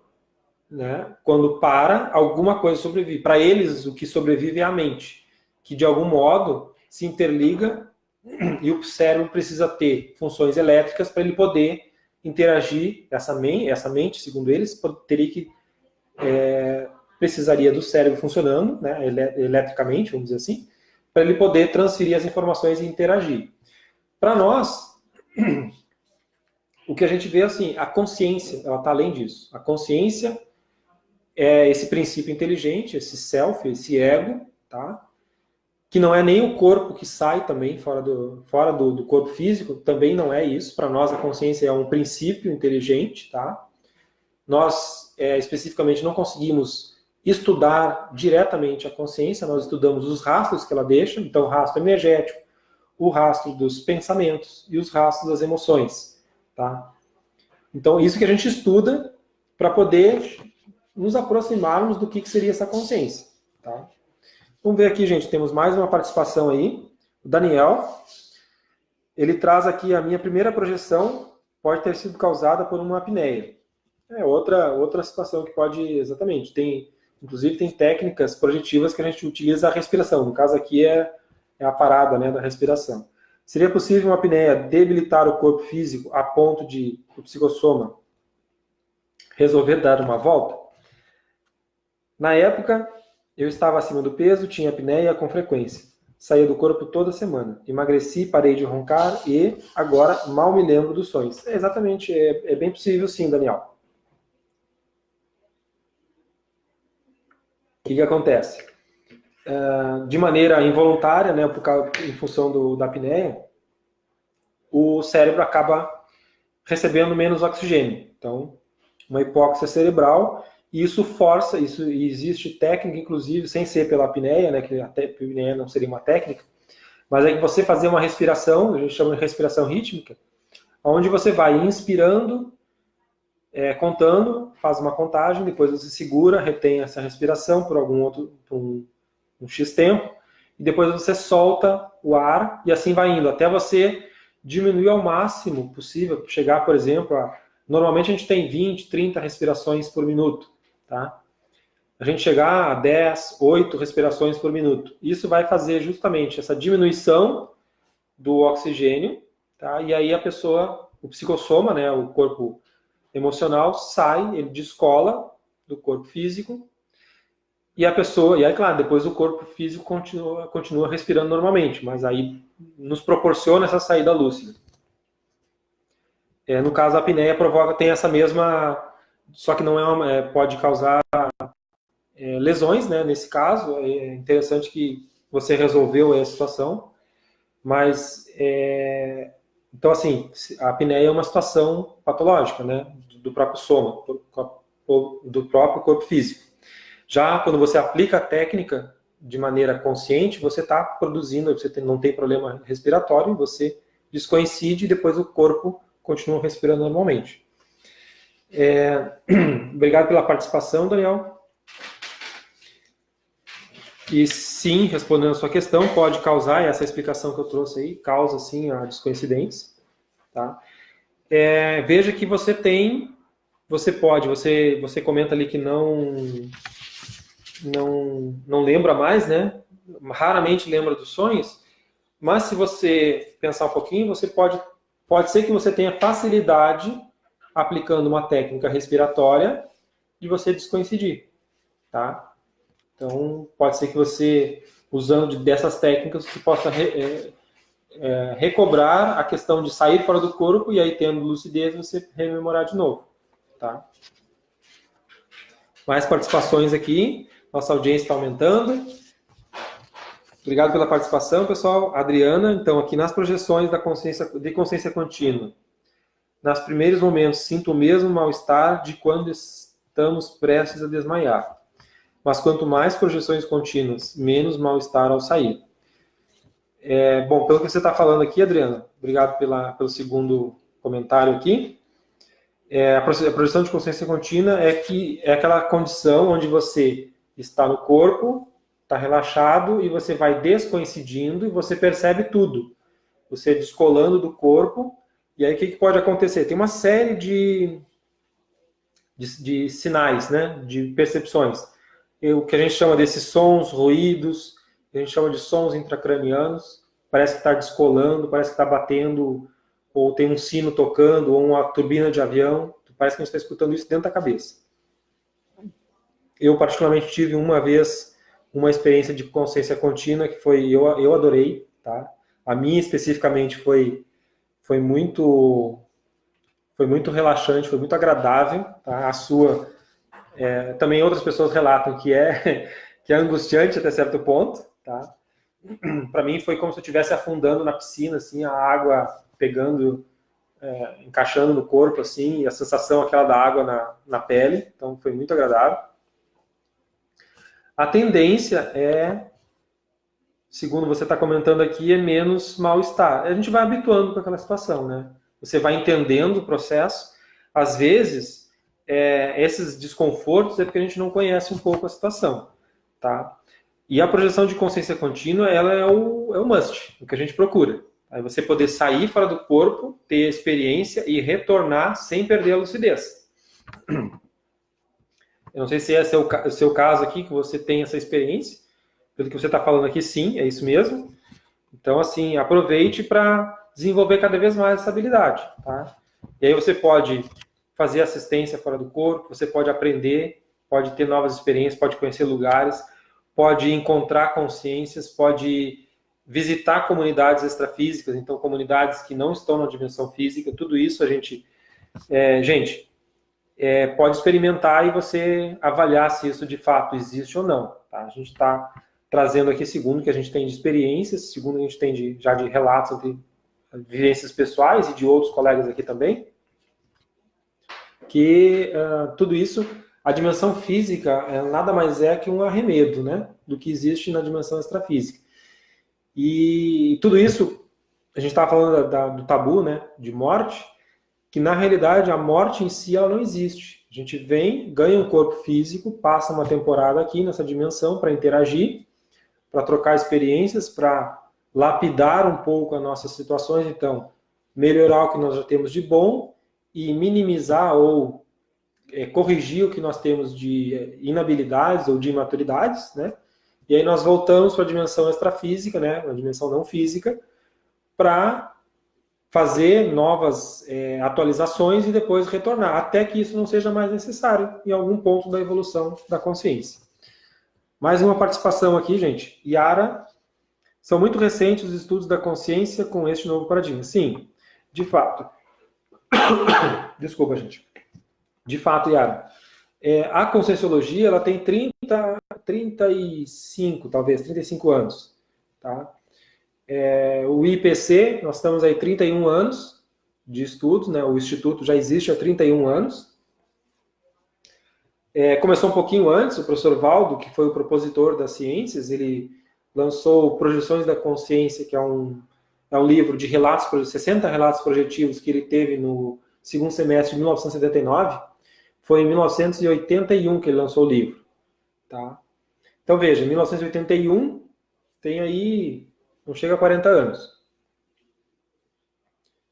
né, quando para, alguma coisa sobrevive. Para eles, o que sobrevive é a mente, que de algum modo se interliga e o cérebro precisa ter funções elétricas para ele poder interagir. Essa mente, segundo eles, precisaria do cérebro funcionando, né, eletricamente, vamos dizer assim, para ele poder transferir as informações e interagir. Para nós, o que a gente vê assim, a consciência, ela está além disso. A consciência é esse princípio inteligente, esse self, esse ego, tá? Que não é nem o corpo que sai também fora do corpo físico, também não é isso. Para nós, a consciência é um princípio inteligente, tá? Nós, especificamente, não conseguimos estudar diretamente a consciência, nós estudamos os rastros que ela deixa, então o rastro energético, o rastro dos pensamentos e os rastros das emoções, tá? Então, isso que a gente estuda para poder nos aproximarmos do que seria essa consciência, tá? Vamos ver aqui, gente, temos mais uma participação aí. O Daniel, ele traz aqui a minha primeira projeção pode ter sido causada por uma apneia. Outra situação que pode, exatamente, inclusive tem técnicas projetivas que a gente utiliza a respiração. No caso aqui é a parada, né, da respiração. Seria possível uma apneia debilitar o corpo físico a ponto de o psicossoma resolver dar uma volta? Na época, eu estava acima do peso, tinha apneia com frequência. Saía do corpo toda semana. Emagreci, parei de roncar e agora mal me lembro dos sonhos. Exatamente, é bem possível sim, Daniel. O que acontece? De maneira involuntária, né, em função da apneia, o cérebro acaba recebendo menos oxigênio. Então, uma hipóxia cerebral, e isso força, e existe técnica, inclusive, sem ser pela apneia, né, que até a apneia não seria uma técnica, mas é que você fazer uma respiração, a gente chama de respiração rítmica, onde você vai inspirando, contando, faz uma contagem, depois você segura, retém essa respiração por um X tempo, e depois você solta o ar, e assim vai indo, até você diminuir ao máximo possível, chegar, por exemplo, normalmente a gente tem 20, 30 respirações por minuto, tá? A gente chegar a 10, 8 respirações por minuto. Isso vai fazer justamente essa diminuição do oxigênio, tá? E aí a pessoa, o psicossoma, né, o corpo emocional, sai, ele descola do corpo físico, e a pessoa, e aí, claro, depois o corpo físico continua respirando normalmente, mas aí nos proporciona essa saída lúcida. No caso, a apneia tem essa mesma, só que não pode causar lesões, né? Nesse caso, é interessante que você resolveu a situação, mas, então assim, a apneia é uma situação patológica, né? Do próprio soma, do próprio corpo físico. Já quando você aplica a técnica de maneira consciente, você está produzindo, você não tem problema respiratório, você descoincide e depois o corpo continua respirando normalmente. Obrigado pela participação, Daniel. E sim, respondendo a sua questão, pode causar, essa explicação que eu trouxe aí, causa sim a descoincidência. Tá? Veja que você comenta ali que não lembra mais, né? Raramente lembra dos sonhos, mas se você pensar um pouquinho, você pode ser que você tenha facilidade aplicando uma técnica respiratória de você descoincidir, tá? Então, pode ser que você, usando dessas técnicas, você possa recobrar a questão de sair fora do corpo e aí, tendo lucidez, você rememorar de novo, tá? Mais participações aqui. Nossa audiência está aumentando. Obrigado pela participação, pessoal. Adriana, então, aqui nas projeções de consciência contínua. Nos primeiros momentos, sinto o mesmo mal-estar de quando estamos prestes a desmaiar. Mas quanto mais projeções contínuas, menos mal-estar ao sair. Bom, pelo que você está falando aqui, Adriana, obrigado pelo segundo comentário aqui. A projeção de consciência contínua é aquela condição onde você está no corpo, está relaxado e você vai descoincidindo e você percebe tudo. Você descolando do corpo, e aí o que pode acontecer? Tem uma série de sinais, né, de percepções. O que a gente chama desses sons, ruídos, a gente chama de sons intracranianos, parece que está descolando, parece que está batendo, ou tem um sino tocando, ou uma turbina de avião, parece que a gente está escutando isso dentro da cabeça. Eu, particularmente, tive uma vez uma experiência de consciência contínua que eu adorei, tá? A minha, especificamente, foi muito relaxante, foi muito agradável, tá? A sua, também outras pessoas relatam que é angustiante até certo ponto, tá? Para mim foi como se eu estivesse afundando na piscina, assim, a água pegando, encaixando no corpo, assim, e a sensação aquela da água na pele, então foi muito agradável. A tendência segundo você está comentando aqui, é menos mal-estar. A gente vai habituando com aquela situação, né? Você vai entendendo o processo. Às vezes, esses desconfortos é porque a gente não conhece um pouco a situação, tá? E a projeção de consciência contínua, ela é o must, o que a gente procura. Aí você poder sair fora do corpo, ter a experiência e retornar sem perder a lucidez. Eu não sei se esse é o seu caso aqui, que você tem essa experiência. Pelo que você está falando aqui, sim, é isso mesmo. Então, assim, aproveite para desenvolver cada vez mais essa habilidade, tá? E aí você pode fazer assistência fora do corpo, você pode aprender, pode ter novas experiências, pode conhecer lugares, pode encontrar consciências, pode visitar comunidades extrafísicas, então comunidades que não estão na dimensão física, tudo isso a gente pode experimentar e você avaliar se isso de fato existe ou não, tá? A gente está trazendo aqui segundo que a gente tem de experiências, segundo a gente tem já de relatos de vivências pessoais e de outros colegas aqui também. que tudo isso, a dimensão física, nada mais é que um arremedo, né, do que existe na dimensão extrafísica. E tudo isso, a gente estava falando do tabu, né, de morte, que na realidade a morte em si ela não existe. A gente vem, ganha um corpo físico, passa uma temporada aqui nessa dimensão para interagir, para trocar experiências, para lapidar um pouco as nossas situações, então melhorar o que nós já temos de bom e minimizar ou corrigir o que nós temos de inabilidades ou de imaturidades, né? E aí nós voltamos para a dimensão extrafísica, né? A dimensão não física, para fazer novas atualizações e depois retornar, até que isso não seja mais necessário em algum ponto da evolução da consciência. Mais uma participação aqui, gente. Yara, são muito recentes os estudos da consciência com este novo paradigma. Sim, de fato. Desculpa, gente. De fato, Yara. A Conscienciologia, ela tem 35 anos. Tá? O IPC, nós estamos aí 31 anos de estudos, né? O Instituto já existe há 31 anos. Começou um pouquinho antes, o professor Valdo, que foi o propositor das ciências, ele lançou Projeções da Consciência, que é um livro de 60 relatos projetivos que ele teve no segundo semestre de 1979. Foi em 1981 que ele lançou o livro. Tá? Então veja, 1981 tem aí, não chega a 40 anos.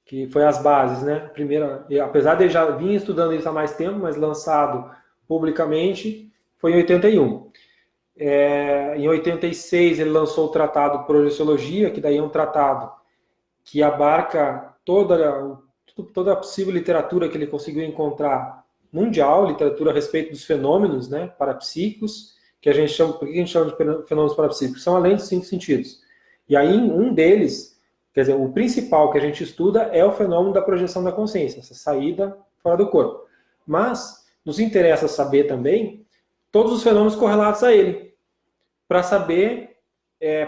Que foi as bases, né? Primeira, apesar de ele já vir estudando isso há mais tempo, mas lançado publicamente foi em 81. Em 86 ele lançou o tratado Projeciologia, que daí é um tratado que abarca toda a possível literatura que ele conseguiu encontrar mundial, literatura a respeito dos fenômenos, né, parapsíquicos, que a gente chama, por que a gente chama de fenômenos parapsíquicos? São além dos 5 sentidos. E aí um deles, quer dizer, o principal que a gente estuda é o fenômeno da projeção da consciência, essa saída fora do corpo. Mas nos interessa saber também todos os fenômenos correlatos a ele, para saber,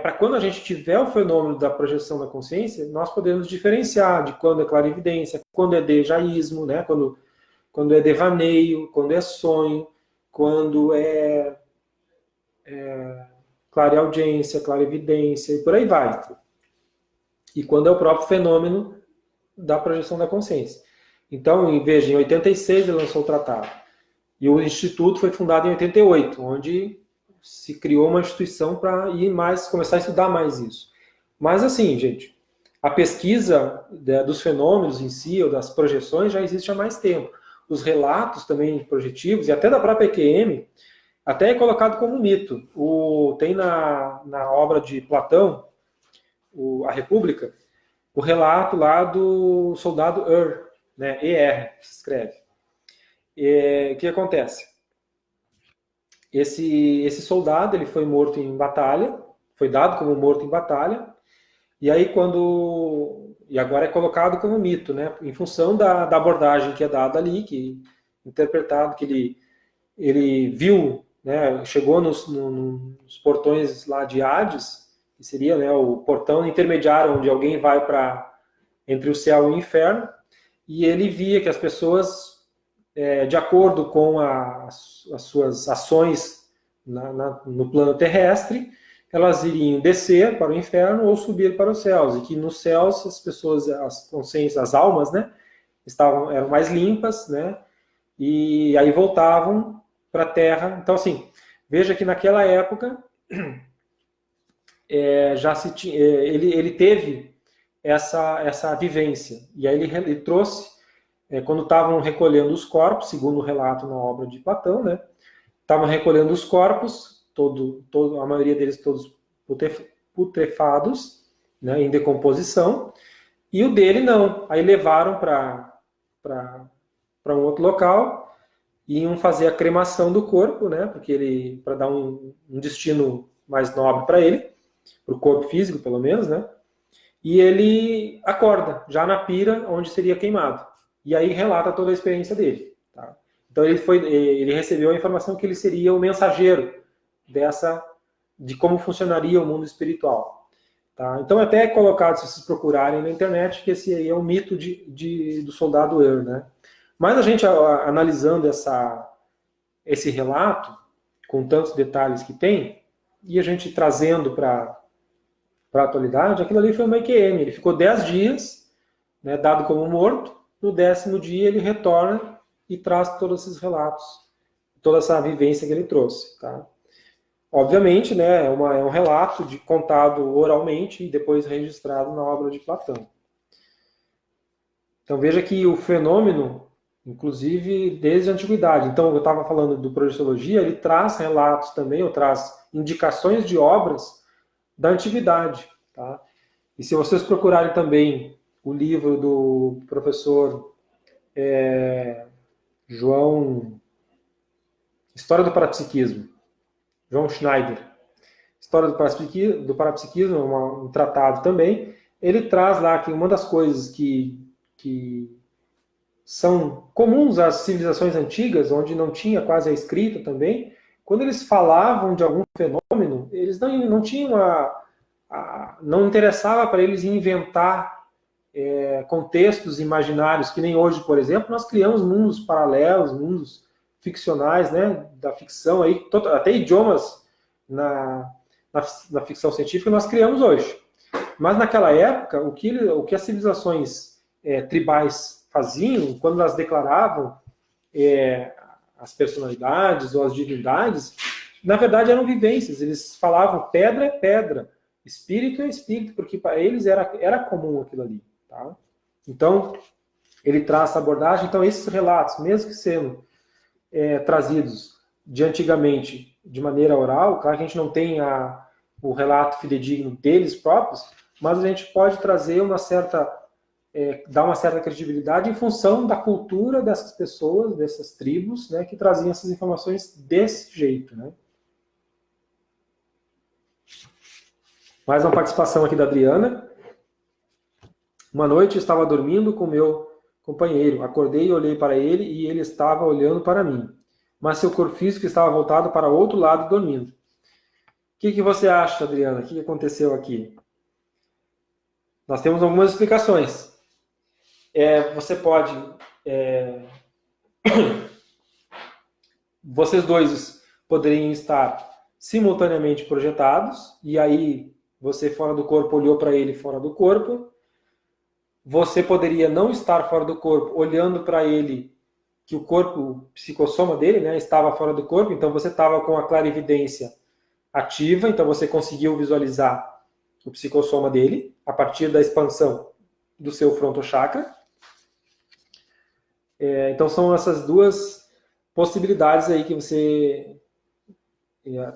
para quando a gente tiver o fenômeno da projeção da consciência, nós podemos diferenciar de quando é clarividência, quando é dejaísmo, né? Quando é devaneio, quando é sonho, quando é clareaudiência, clarividência, e por aí vai. E quando é o próprio fenômeno da projeção da consciência. Então, veja, em 86 ele lançou o tratado. E o Instituto foi fundado em 88, onde se criou uma instituição para começar a estudar mais isso. Mas assim, gente, a pesquisa dos fenômenos em si, ou das projeções, já existe há mais tempo. Os relatos também projetivos, e até da própria EQM, até é colocado como mito. Tem na obra de Platão, A República, o relato lá do soldado né, ER, que se escreve. O que acontece? Esse soldado ele foi morto em batalha, foi dado como morto em batalha, e aí e agora é colocado como mito, né, em função da abordagem que é dada ali, que interpretado que ele viu, né, chegou nos portões lá de Hades, que seria, né, o portão intermediário onde alguém vai entre o céu e o inferno, e ele via que as pessoas, de acordo com as suas ações no plano terrestre, elas iriam descer para o inferno ou subir para os céus, e que nos céus as pessoas, as consciências, as almas, né, eram mais limpas, né, e aí voltavam para a Terra. Então, assim, veja que naquela época ele teve essa vivência, e aí ele trouxe, quando estavam recolhendo os corpos, segundo o relato na obra de Platão, né, estavam recolhendo os corpos, a maioria deles todos putrefados, né, em decomposição, e o dele não. Aí levaram para um outro local, iam fazer a cremação do corpo, né, para dar um destino mais nobre para ele, para o corpo físico, pelo menos, né, e ele acorda, já na pira onde seria queimado. E aí relata toda a experiência dele. Tá? Então ele recebeu a informação que ele seria o mensageiro de como funcionaria o mundo espiritual. Tá? Então até é colocado, se vocês procurarem na internet, que esse aí é o mito do soldado né? Mas a gente, analisando esse relato, com tantos detalhes que tem, e a gente trazendo para a atualidade, aquilo ali foi uma EQM. Ele ficou 10 dias, né, dado como morto. No 10º dia ele retorna e traz todos esses relatos, toda essa vivência que ele trouxe. Tá? Obviamente, né, é um relato contado oralmente e depois registrado na obra de Platão. Então veja que o fenômeno, inclusive desde a antiguidade. Então eu estava falando do Projeciologia, ele traz relatos também, ou traz indicações de obras da antiguidade. Tá? E se vocês procurarem também o livro do professor João... História do Parapsiquismo, João Schneider. História do Parapsiquismo, um tratado também. Ele traz lá que uma das coisas que são comuns às civilizações antigas, onde não tinha quase a escrita também, quando eles falavam de algum fenômeno, eles não tinham não interessava para eles inventar contextos imaginários, que nem hoje, por exemplo, nós criamos mundos paralelos, mundos ficcionais, né, da ficção, aí, até idiomas na ficção científica nós criamos hoje. Mas naquela época, o que as civilizações tribais faziam, quando elas declaravam as personalidades ou as divindades, na verdade eram vivências. Eles falavam pedra é pedra, espírito é espírito, porque para eles era comum aquilo ali. Tá? Então, ele traz essa abordagem. Então, esses relatos, mesmo que sendo trazidos de antigamente de maneira oral, claro que a gente não tem o relato fidedigno deles próprios, mas a gente pode trazer dar uma certa credibilidade em função da cultura dessas pessoas, dessas tribos, né, que traziam essas informações desse jeito. Né? Mais uma participação aqui da Adriana. Uma noite eu estava dormindo com meu companheiro. Acordei e olhei para ele e ele estava olhando para mim. Mas seu corpo físico estava voltado para o outro lado dormindo. O que você acha, Adriana? O que aconteceu aqui? Nós temos algumas explicações. Você pode... Vocês dois poderiam estar simultaneamente projetados, e aí você fora do corpo olhou para ele fora do corpo. Você poderia não estar fora do corpo olhando para ele, que o corpo, o psicossoma dele, né, estava fora do corpo, então você estava com a clarividência ativa, então você conseguiu visualizar o psicossoma dele a partir da expansão do seu frontochakra. Então são essas duas possibilidades aí que você...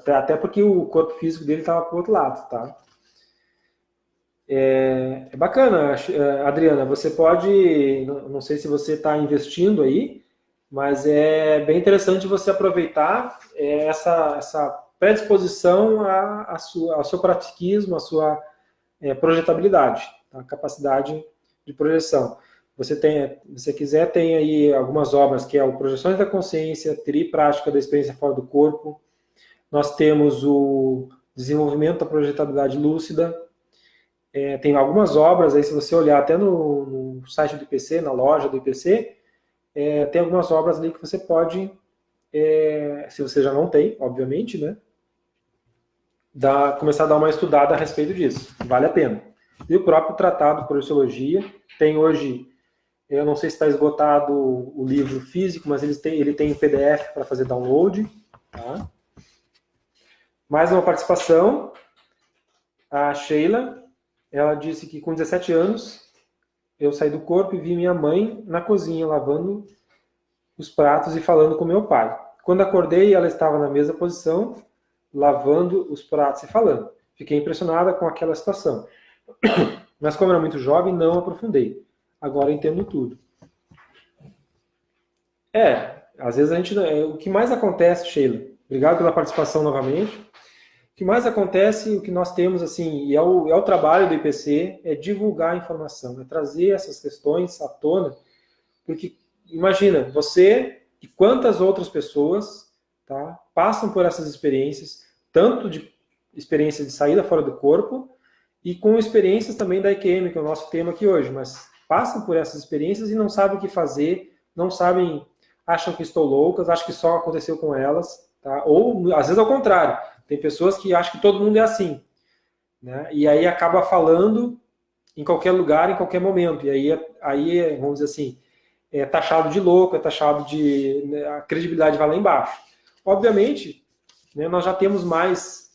Até porque o corpo físico dele estava para o outro lado, tá? É bacana, Adriana, você pode, não sei se você está investindo aí, mas é bem interessante você aproveitar essa predisposição ao seu pratiquismo, à sua projetabilidade, a capacidade de projeção. Se quiser, tem aí algumas obras que é o Projeções da Consciência, Triprática da Experiência Fora do Corpo. Nós temos o Desenvolvimento da Projetabilidade Lúcida. Tem algumas obras aí, se você olhar até no site do IPC, na loja do IPC, tem algumas obras ali que você pode, se você já não tem, obviamente, né, começar a dar uma estudada a respeito disso. Vale a pena. E o próprio Tratado de Projeciologia, tem hoje, eu não sei se está esgotado o livro físico, mas ele tem em PDF para fazer download. Tá? Mais uma participação, a Sheila. Ela disse que com 17 anos eu saí do corpo e vi minha mãe na cozinha lavando os pratos e falando com meu pai. Quando acordei, ela estava na mesma posição, lavando os pratos e falando. Fiquei impressionada com aquela situação. Mas como era muito jovem, não aprofundei. Agora entendo tudo. Às vezes a gente... o que mais acontece, Sheila, obrigado pela participação novamente. O que mais acontece, o que nós temos, assim, e é o trabalho do IPC, é divulgar a informação, é trazer essas questões à tona, porque, imagina, você e quantas outras pessoas, tá, passam por essas experiências, tanto de experiência de saída fora do corpo, e com experiências também da EQM, que é o nosso tema aqui hoje, mas passam por essas experiências e não sabem o que fazer, não sabem, acham que estou loucas, acham que só aconteceu com elas, tá? Ou, às vezes, ao contrário. Tem pessoas que acham que todo mundo é assim, né? E aí acaba falando em qualquer lugar, em qualquer momento. E aí vamos dizer assim, é taxado de louco, é taxado de... né, a credibilidade vai lá embaixo. Obviamente, né, nós já temos mais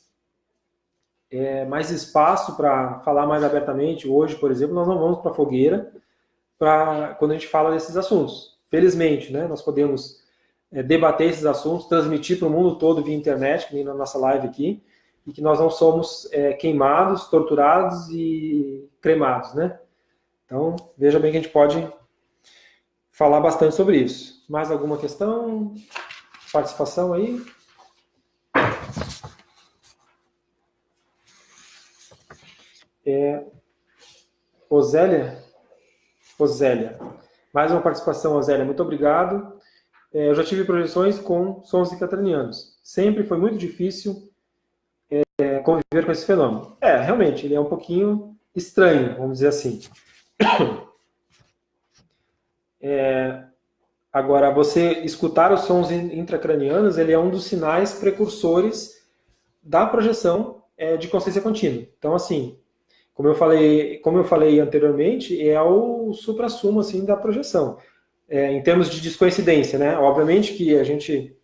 espaço para falar mais abertamente. Hoje, por exemplo, nós não vamos para a fogueira quando a gente fala desses assuntos. Felizmente, né, nós podemos debater esses assuntos, transmitir para o mundo todo via internet, que nem na nossa live aqui, e que nós não somos queimados, torturados e cremados, né? Então, veja bem que a gente pode falar bastante sobre isso. Mais alguma questão? Participação aí? Osélia? Mais uma participação, Osélia. Muito obrigado. Eu já tive projeções com sons intracrianianos. Sempre foi muito difícil conviver com esse fenômeno. Realmente, ele é um pouquinho estranho, vamos dizer assim. Agora, você escutar os sons intracranianos, ele é um dos sinais precursores da projeção de consciência contínua. Então, assim, como eu falei anteriormente, é o suprassumo assim, da projeção. Em termos de descoincidência, né? Obviamente que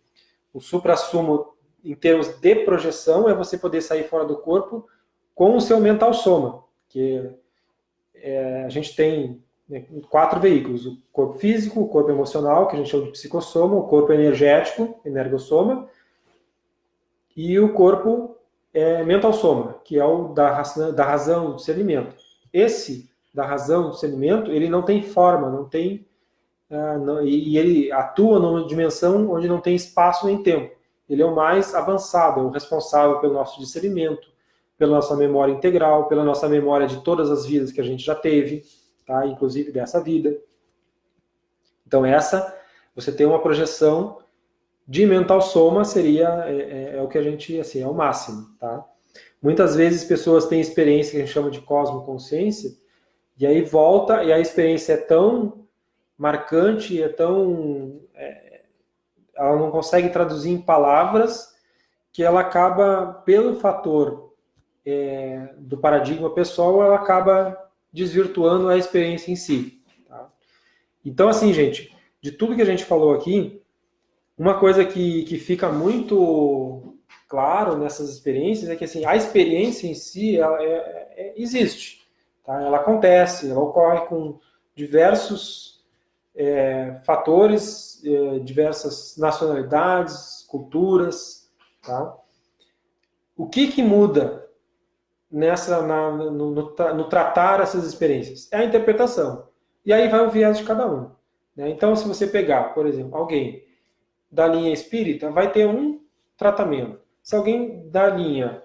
o suprassumo em termos de projeção é você poder sair fora do corpo com o seu mental soma, que a gente tem 4 veículos: o corpo físico, o corpo emocional, que a gente chama de psicossoma, o corpo energético, energossoma, e o corpo mental soma, que é o da razão, do discernimento. Esse da razão, do discernimento, ele não tem forma, não tem e ele atua numa dimensão onde não tem espaço nem tempo. Ele é o mais avançado, é o responsável pelo nosso discernimento, pela nossa memória integral, pela nossa memória de todas as vidas que a gente já teve, tá? Inclusive dessa vida. Então você tem uma projeção de mental soma, seria o que a gente, assim, é o máximo, tá? Muitas vezes pessoas têm experiência que a gente chama de cosmoconsciência, e aí volta, e a experiência é tão marcante, ela não consegue traduzir em palavras, que ela acaba, pelo fator do paradigma pessoal, ela acaba desvirtuando a experiência em si. Tá? Então, assim, gente, de tudo que a gente falou aqui, uma coisa que fica muito claro nessas experiências é que assim, a experiência em si ela existe. Tá? Ela acontece, ela ocorre com diversos fatores, diversas nacionalidades, culturas. Tá? O que muda no tratar essas experiências? É a interpretação. E aí vai o viés de cada um. Né? Então, se você pegar, por exemplo, alguém da linha espírita, vai ter um tratamento. Se alguém da linha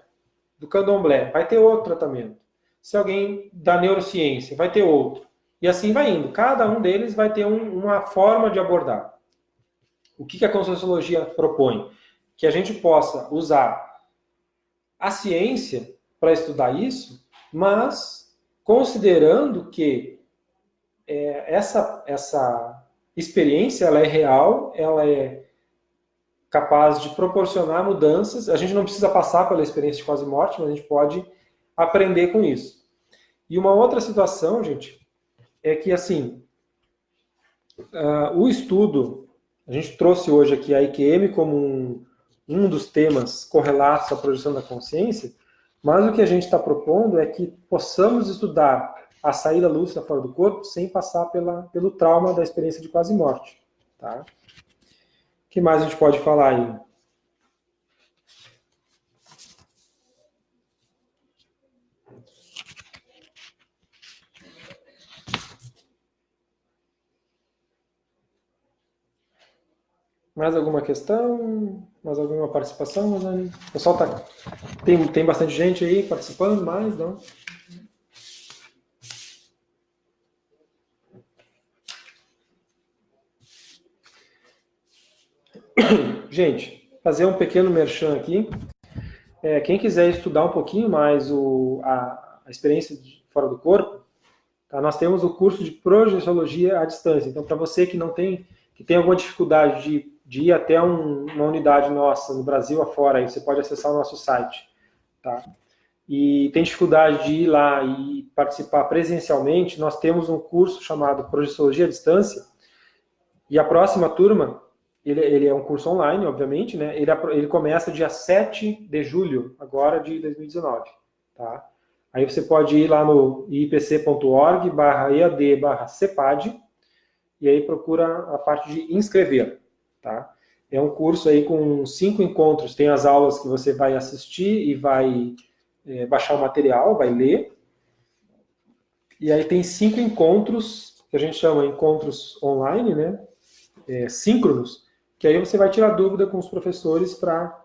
do candomblé, vai ter outro tratamento. Se alguém da neurociência, vai ter outro. E assim vai indo. Cada um deles vai ter uma forma de abordar. O que a Conscienciologia propõe? Que a gente possa usar a ciência para estudar isso, mas considerando que essa experiência ela é real, ela é capaz de proporcionar mudanças. A gente não precisa passar pela experiência de quase morte, mas a gente pode aprender com isso. E uma outra situação, gente, é que, assim, o estudo, a gente trouxe hoje aqui a IQM como um dos temas correlatos à projeção da consciência, mas o que a gente está propondo é que possamos estudar a saída lúcida fora do corpo sem passar pelo trauma da experiência de quase morte. Tá? O que mais a gente pode falar aí? Mais alguma questão? Mais alguma participação, Rosane? O pessoal tem bastante gente aí participando, mais, não? Gente, fazer um pequeno merchan aqui. Quem quiser estudar um pouquinho mais a experiência de fora do corpo, tá? Nós temos o curso de projeciologia à distância. Então, para você que não tem que tem alguma dificuldade de ir até uma unidade nossa, no Brasil afora, aí você pode acessar o nosso site, tá? E tem dificuldade de ir lá e participar presencialmente, nós temos um curso chamado Projeciologia à Distância, e a próxima turma, ele é um curso online, obviamente, né? Ele começa dia 7 de julho, agora de 2019, tá? Aí você pode ir lá no ipc.org/ead/cepad, e aí procura a parte de inscrever, tá? É um curso aí com 5 encontros, tem as aulas que você vai assistir e vai baixar o material, vai ler, e aí tem 5 encontros, que a gente chama encontros online, né? Síncronos, que aí você vai tirar dúvida com os professores para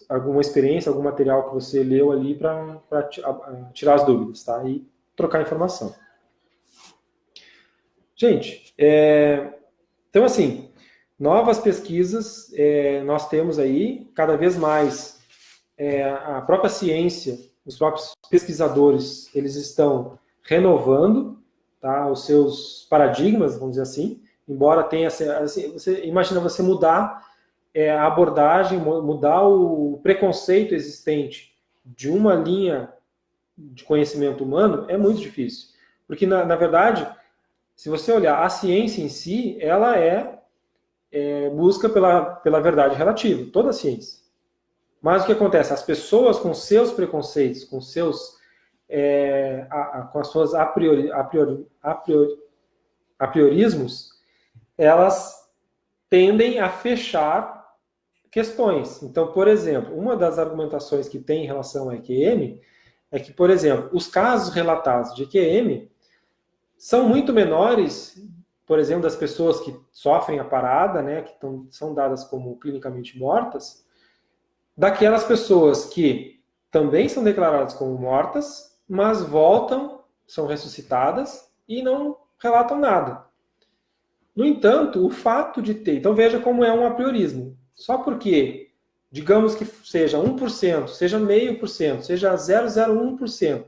alguma experiência, algum material que você leu ali para tirar as dúvidas, tá? E trocar informação. Gente, então assim, novas pesquisas nós temos aí, cada vez mais a própria ciência, os próprios pesquisadores, eles estão renovando, tá, os seus paradigmas, vamos dizer assim, embora tenha, assim, você imagina você mudar a abordagem, mudar o preconceito existente de uma linha de conhecimento humano é muito difícil. Porque, na verdade, se você olhar a ciência em si, ela busca pela verdade relativa, toda a ciência. Mas o que acontece? As pessoas com seus preconceitos, com as suas apriorismos, elas tendem a fechar questões. Então, por exemplo, uma das argumentações que tem em relação ao EQM é que, por exemplo, os casos relatados de EQM são muito menores, por exemplo, das pessoas que sofrem a parada, né, que são dadas como clinicamente mortas, daquelas pessoas que também são declaradas como mortas, mas voltam, são ressuscitadas e não relatam nada. No entanto, o fato de ter... Então veja como é um apriorismo. Só porque, digamos que seja 1%, seja 0,5%, seja 0,01%,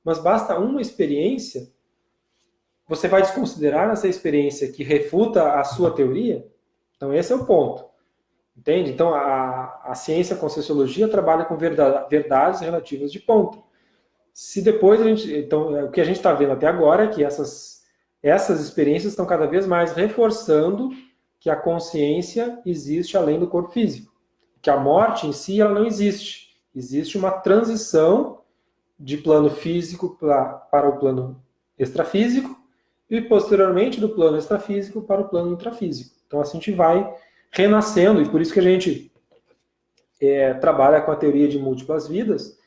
mas basta uma experiência, você vai desconsiderar essa experiência que refuta a sua teoria? Então esse é o ponto. Entende? Então a ciência com sociologia trabalha com verdades relativas de ponta. Se depois então o que a gente está vendo até agora é que essas experiências estão cada vez mais reforçando que a consciência existe além do corpo físico. Que a morte em si ela não existe. Existe uma transição de plano físico para o plano extrafísico e posteriormente do plano extrafísico para o plano intrafísico. Então assim a gente vai renascendo, e por isso que a gente trabalha com a teoria de múltiplas vidas,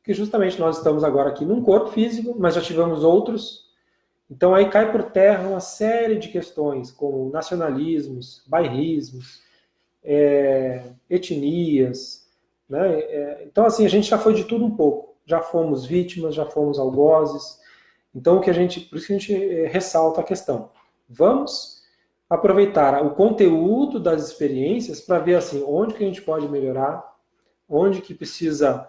que justamente nós estamos agora aqui num corpo físico, mas já tivemos outros. Então aí cai por terra uma série de questões, como nacionalismos, bairrismos, etnias, né? Então assim, a gente já foi de tudo um pouco. Já fomos vítimas, já fomos algozes. Então por isso que a gente ressalta a questão. Vamos aproveitar o conteúdo das experiências para ver assim, onde que a gente pode melhorar, onde que precisa,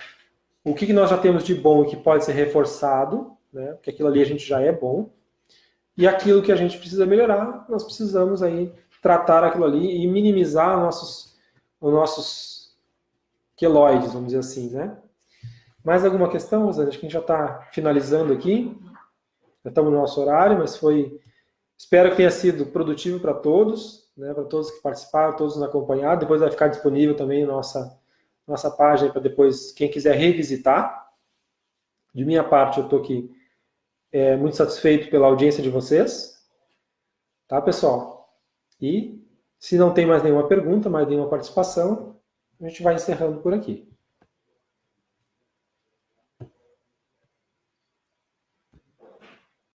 o que nós já temos de bom e que pode ser reforçado, né? Porque aquilo ali a gente já é bom, e aquilo que a gente precisa melhorar, nós precisamos aí tratar aquilo ali e minimizar os nossos queloides, vamos dizer assim, né? Mais alguma questão, Rosane? Acho que a gente já está finalizando aqui, já estamos no nosso horário, mas espero que tenha sido produtivo para todos, né, para todos que participaram, todos nos acompanharam. Depois vai ficar disponível também a nossa página para depois, quem quiser revisitar. De minha parte, eu estou aqui muito satisfeito pela audiência de vocês. Tá, pessoal? E se não tem mais nenhuma pergunta, mais nenhuma participação, a gente vai encerrando por aqui.